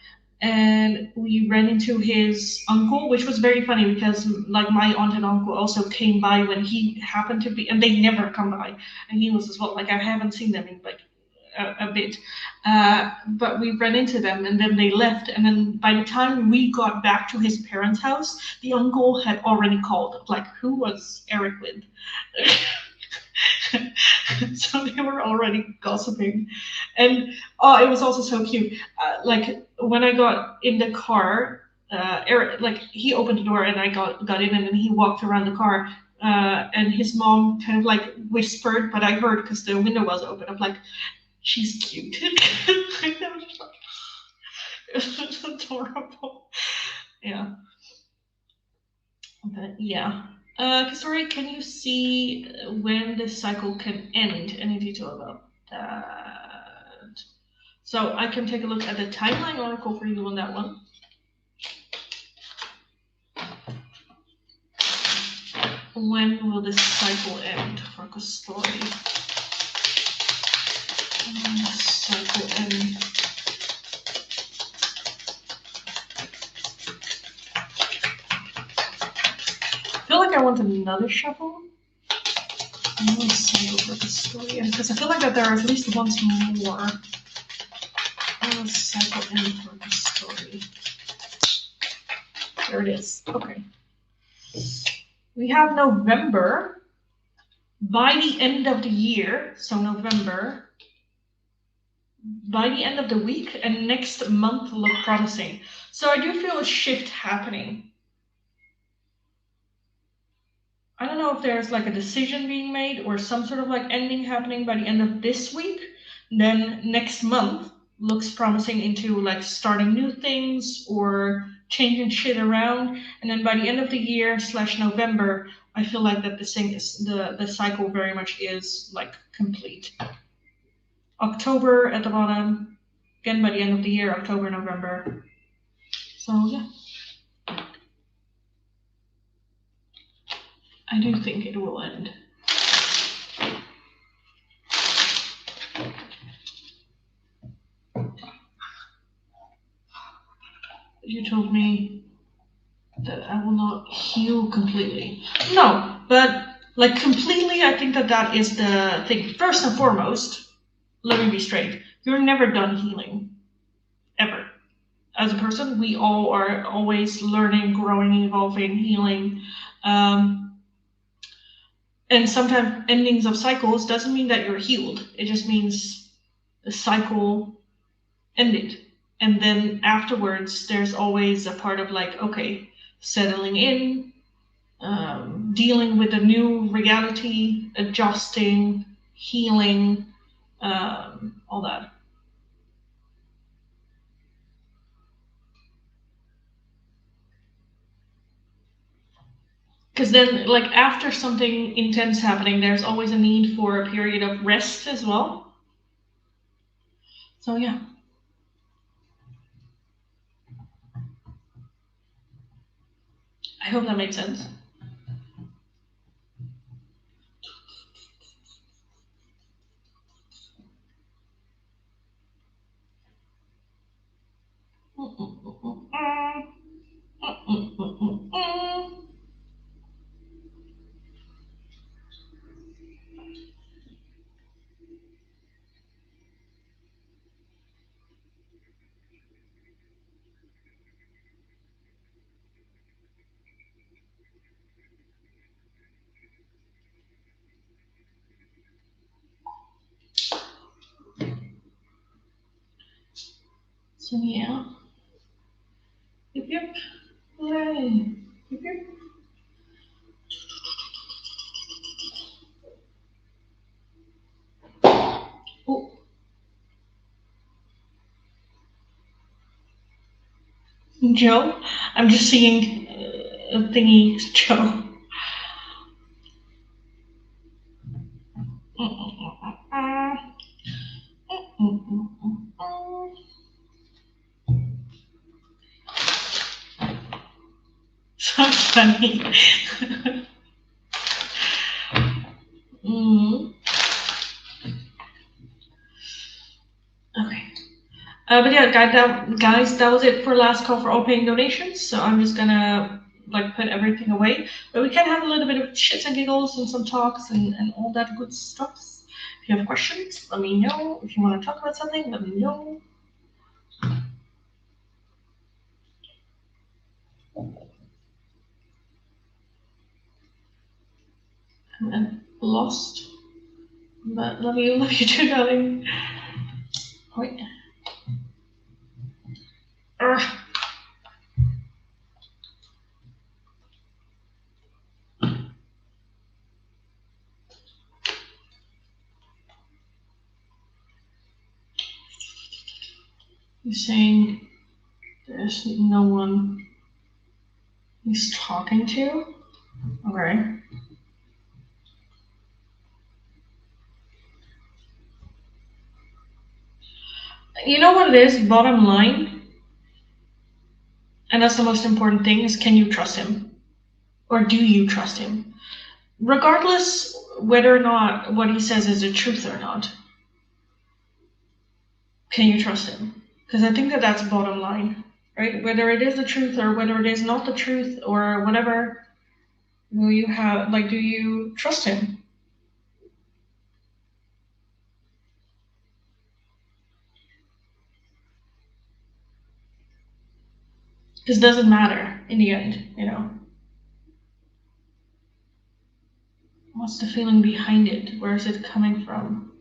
and we ran into his uncle, which was very funny because like my aunt and uncle also came by when he happened to be, and they never come by, and he was as well. Like I haven't seen them in like a bit, but we ran into them, and then they left, and then by the time we got back to his parents' house, the uncle had already called. Like, who was Eric with? So they were already gossiping, and it was also so cute. Like when I got in the car, Eric, like he opened the door and I got in, and then he walked around the car, and his mom kind of like whispered, but I heard because the window was open. I'm like, she's cute. Like, that was just like, it was adorable. Yeah, but yeah. Sorry, can you see when this cycle can end? Any detail about that? So I can take a look at the timeline article for you on that one. When will this cycle end for Costori? When will this cycle end? I feel like I want another shuffle. Another cycle for Costori, because I feel like that there are at least once more. When will this cycle end for Costori? There it is. Okay. We have November. By the end of the year, so November, by the end of the week, and next month look promising. So I do feel a shift happening. I don't know if there's like a decision being made or some sort of like ending happening by the end of this week. Then next month looks promising into like starting new things or changing shit around. And then by the end of the year / November, I feel like that the cycle very much is like complete. October at the bottom, again by the end of the year, October, November. So yeah. I do think it will end. You told me that I will not heal completely. No, but like completely, I think that is the thing. First and foremost, let me be straight. You're never done healing. Ever. As a person, we all are always learning, growing, evolving, healing. And sometimes endings of cycles doesn't mean that you're healed. It just means the cycle ended. And then afterwards, there's always a part of like, okay, settling in, dealing with a new reality, adjusting, healing, all that. Because then, like, after something intense happening, there's always a need for a period of rest as well. So yeah. I hope that made sense. So yeah. Yep, yep. Hooray. Yep, yep. Oh. Joe? I'm just seeing a thingy, Joe. So funny. Mm. Okay. But yeah, guys, that was it for last call for all paying donations. So I'm just gonna like put everything away. But we can have a little bit of shits and giggles and some talks and all that good stuff. If you have questions, let me know. If you want to talk about something, let me know. And then lost. But love you too, darling. Wait. Urgh. He's saying there's no one he's talking to. Okay. You know what it is? Bottom line, and that's the most important thing, is can you trust him? Or do you trust him? Regardless whether or not what he says is the truth or not, can you trust him? Because I think that that's bottom line, right? Whether it is the truth or whether it is not the truth or whatever, will you have, like, do you trust him? Because it doesn't matter in the end, you know? What's the feeling behind it? Where is it coming from?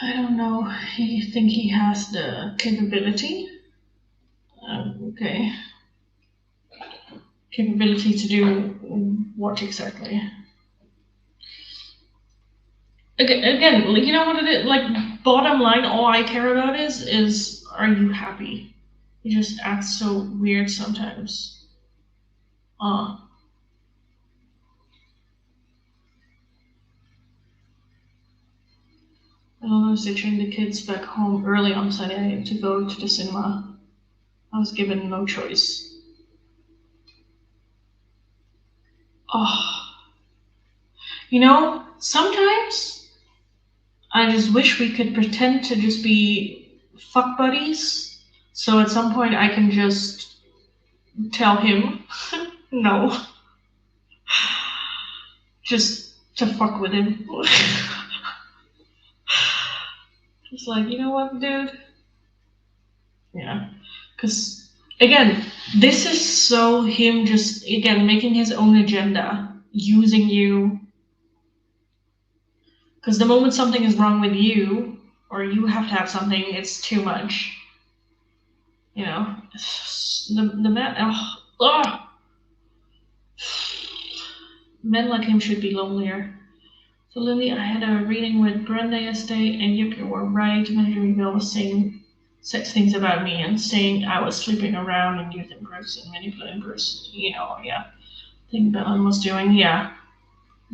I don't know. You think he has the capability? Okay. Capability to do what exactly? Again, like, you know what it is? Like, bottom line, all I care about is are you happy? He just acts so weird sometimes. Uh, I don't know, taking the kids back home early on Sunday to go to the cinema. I was given no choice. Oh, you know, sometimes I just wish we could pretend to just be fuck buddies. So at some point I can just tell him no, just to fuck with him. Just like, you know what, dude? Yeah. Because, again, this is so him just, again, making his own agenda, using you. Because the moment something is wrong with you, or you have to have something, it's too much. You know? The man, Ugh. Men like him should be lonelier. So Lily, I had a reading with Brenda yesterday, and yep, you were right. Mary Bill was saying such things about me and saying I was sleeping around and using Bruce and manipulating Bruce. Yeah. Thing Bellin was doing, yeah.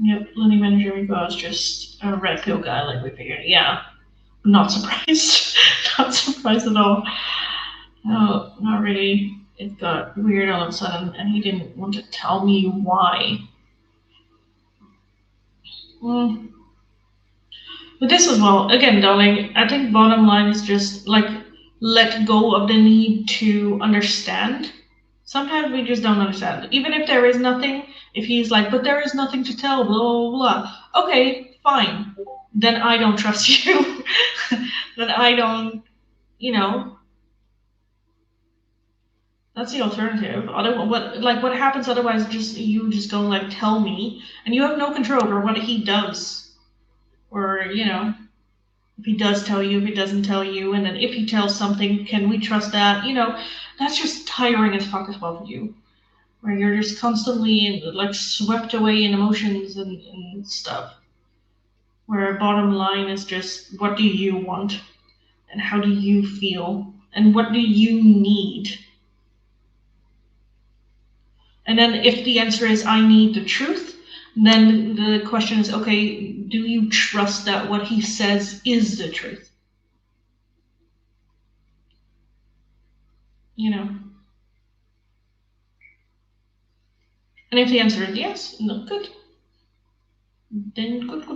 Yep, Lenny Manager was just a red pill guy like we figured. Yeah. Not surprised. Not surprised at all. No, not really. It got weird all of a sudden, and he didn't want to tell me why. Mm. But this as well, again, darling, I think bottom line is just like let go of the need to understand. Sometimes we just don't understand. Even if there is nothing, if he's like, but there is nothing to tell, blah, blah, blah. Okay, fine. Then I don't trust you. Then I don't, you know, that's the alternative. What happens otherwise? Just you just go like tell me, and you have no control over what he does, or if he does tell you, if he doesn't tell you, and then if he tells something, can we trust that? That's just tiring as fuck as well for you, where you're just constantly like swept away in emotions and stuff. Where bottom line is just what do you want, and how do you feel, and what do you need? And then if the answer is I need the truth, then the question is, okay, do you trust that what he says is the truth? And if the answer is yes, no, good. Then good.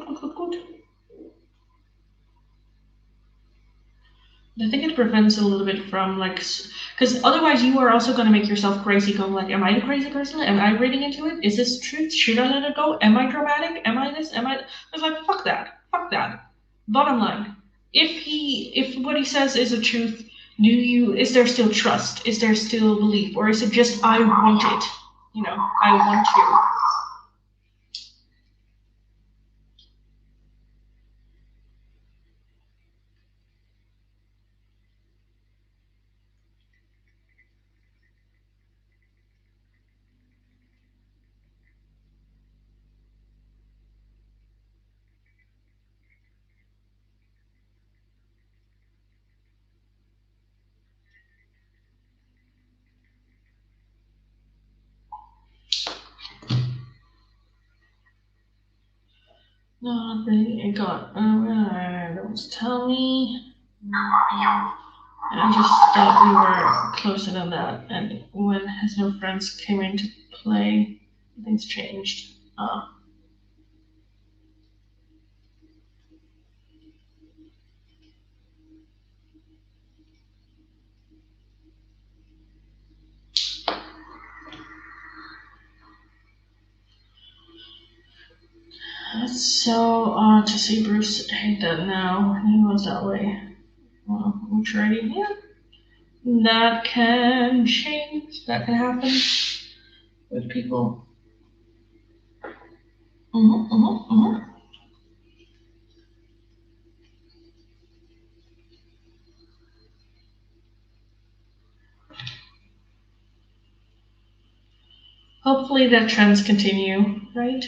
I think it prevents a little bit from because otherwise you are also going to make yourself crazy, going like, am I the crazy person? Am I reading into it? Is this truth? Should I let it go? Am I dramatic? Am I this? Am I? It's like fuck that. Bottom line, if what he says is the truth, is there still trust? Is there still belief, or is it just I want it? I want you. No, it got. Don't tell me. I just thought we were closer than that, and when his new friends came into play, things changed. It's so odd to see Bruce hate that now. He was that way. Well, maturity, yeah. That can change. That can happen with people. Hopefully that trends continue, right?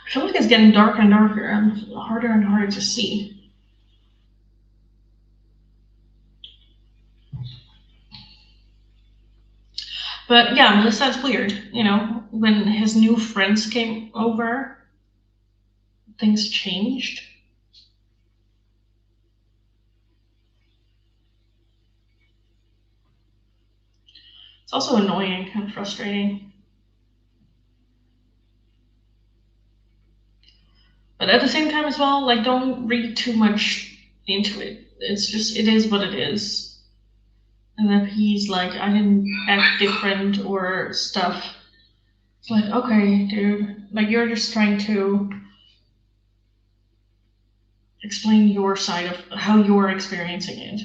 I feel like it's getting darker and darker and harder to see. But yeah, Melissa's weird. When his new friends came over, things changed. It's also annoying and frustrating. But at the same time as well, like don't read too much into it. It's just it is what it is. And if he's like, I didn't act different or stuff, it's like, okay, dude, like you're just trying to explain your side of how you're experiencing it.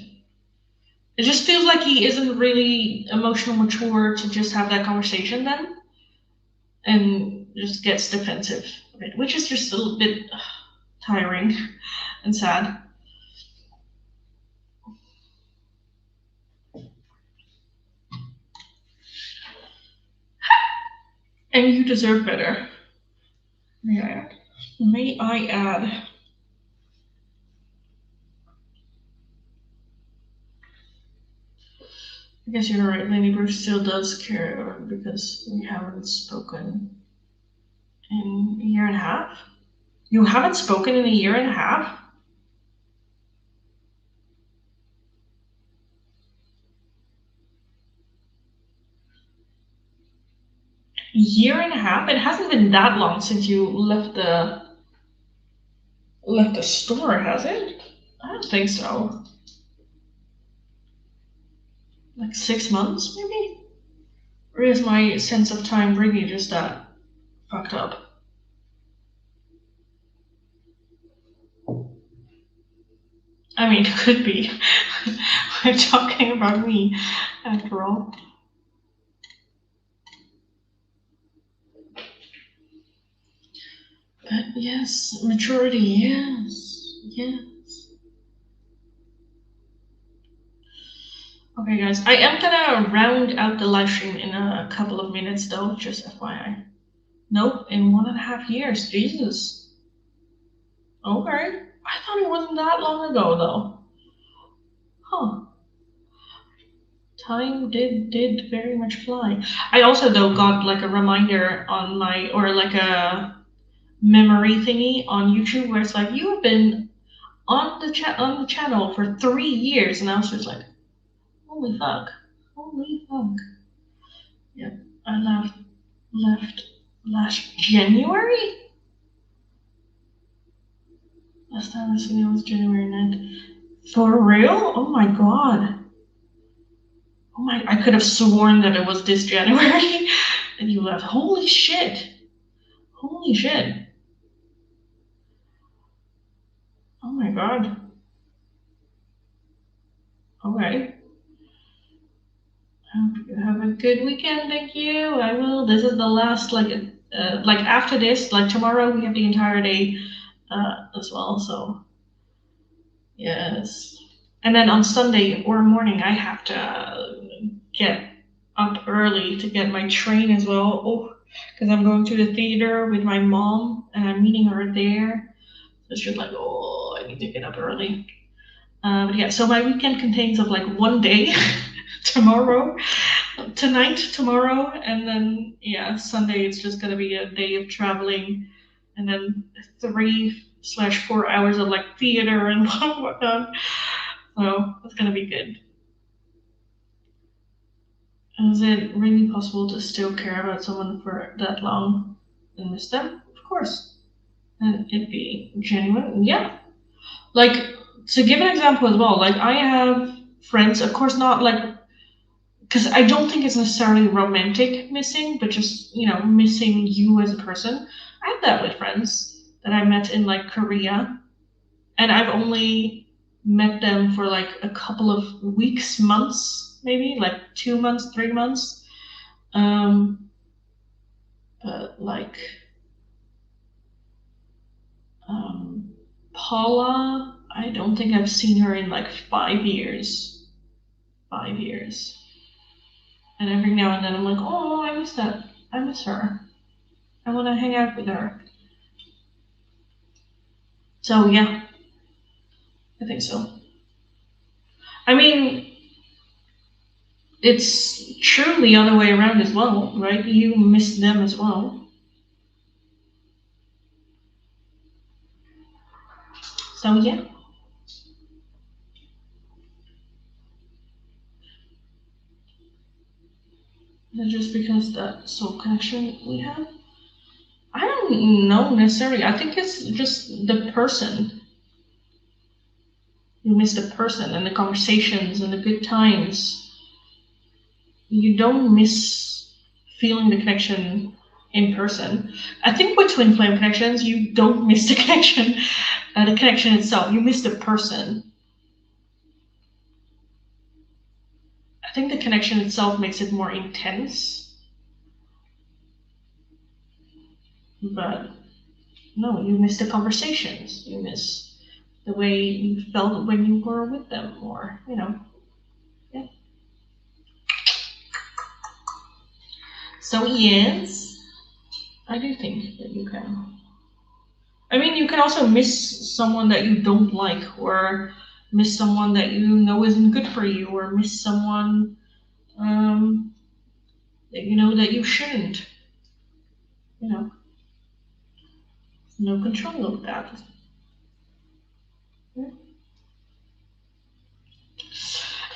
It just feels like he isn't really emotional mature to just have that conversation then, and just gets defensive, which is just a little bit tiring and sad. And you deserve better. May I add? May I add? I guess you're right. Lady Bruce still does care because we haven't spoken in a year and a half. You haven't spoken in a year and a half? Year and a half? It hasn't been that long since you left the store, has it? I don't think so. Like 6 months, maybe? Or is my sense of time really just that fucked up? I mean, it could be. We're talking about me, after all. But yes, maturity, yes. Yes. Okay, guys, I am gonna round out the live stream in a couple of minutes, though, just FYI. Nope, in 1.5 years, Jesus. Okay. I thought it wasn't that long ago, though. Huh. Time did very much fly. I also, though, got like a reminder on my, or like a memory thingy on YouTube where it's like, you have been on the channel for 3 years, and I was just like, holy fuck. Holy fuck. Yep, I left last January? Last time I seen it was January 9th. For real? Oh my god. Oh my, I could have sworn that it was this January and you left. Holy shit. Holy shit. Oh my god. Okay. Hope you have a good weekend. Thank you. I will. This is the last, like after this, like tomorrow, we have the entire day as well. So, yes. And then on Sunday or morning, I have to get up early to get my train as well. Oh, because I'm going to the theater with my mom and I'm meeting her there. So it's just like, oh, I need to get up early. But yeah, so my weekend contains of like one day, tomorrow, tonight, tomorrow, and then yeah, Sunday it's just gonna be a day of traveling, and then 3/4 hours of like theater and whatnot. So it's gonna be good. Is it really possible to still care about someone for that long and miss them? Of course. And it be genuine? Yeah. Like, to give an example as well, like, I have friends, of course, not like, because I don't think it's necessarily romantic missing, but just, missing you as a person. I have that with friends that I met in like Korea, and I've only met them for like a couple of weeks, months, maybe like 2 months, 3 months. But like Paula, I don't think I've seen her in like 5 years. 5 years. And every now and then I'm like, oh, I miss that. I miss her. I want to hang out with her. So yeah, I think so. I mean, it's true the other way around as well, right? You miss them as well. So yeah. Is it just because that soul connection we have? I don't know necessarily. I think it's just the person. You miss the person and the conversations and the good times. You don't miss feeling the connection in person. I think with twin flame connections, you don't miss the connection itself. You miss the person. I think the connection itself makes it more intense. But no, you miss the conversations. You miss the way you felt when you were with them, or, yeah. So yes. I do think that you can. I mean, you can also miss someone that you don't like, or miss someone that you know isn't good for you, or miss someone um, that you know that you shouldn't. You know, no control of that.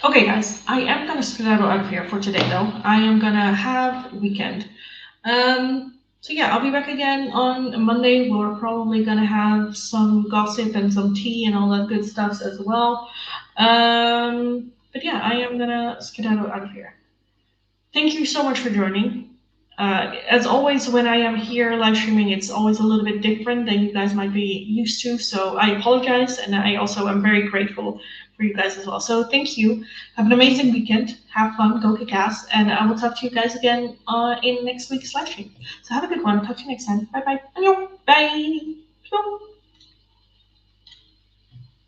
Okay, guys, I am gonna skedaddle out of here for today, though. I am gonna have weekend. So yeah, I'll be back again on Monday. We're probably gonna have some gossip and some tea and all that good stuff as well. But yeah, I am gonna skedaddle out of here. Thank you so much for joining. As always, when I am here live streaming, it's always a little bit different than you guys might be used to. So I apologize, and I also am very grateful for you guys as well. So thank you. Have an amazing weekend. Have fun. Go kick ass. And I will talk to you guys again in next week's live stream. So have a good one. Talk to you next time. Bye bye. Bye.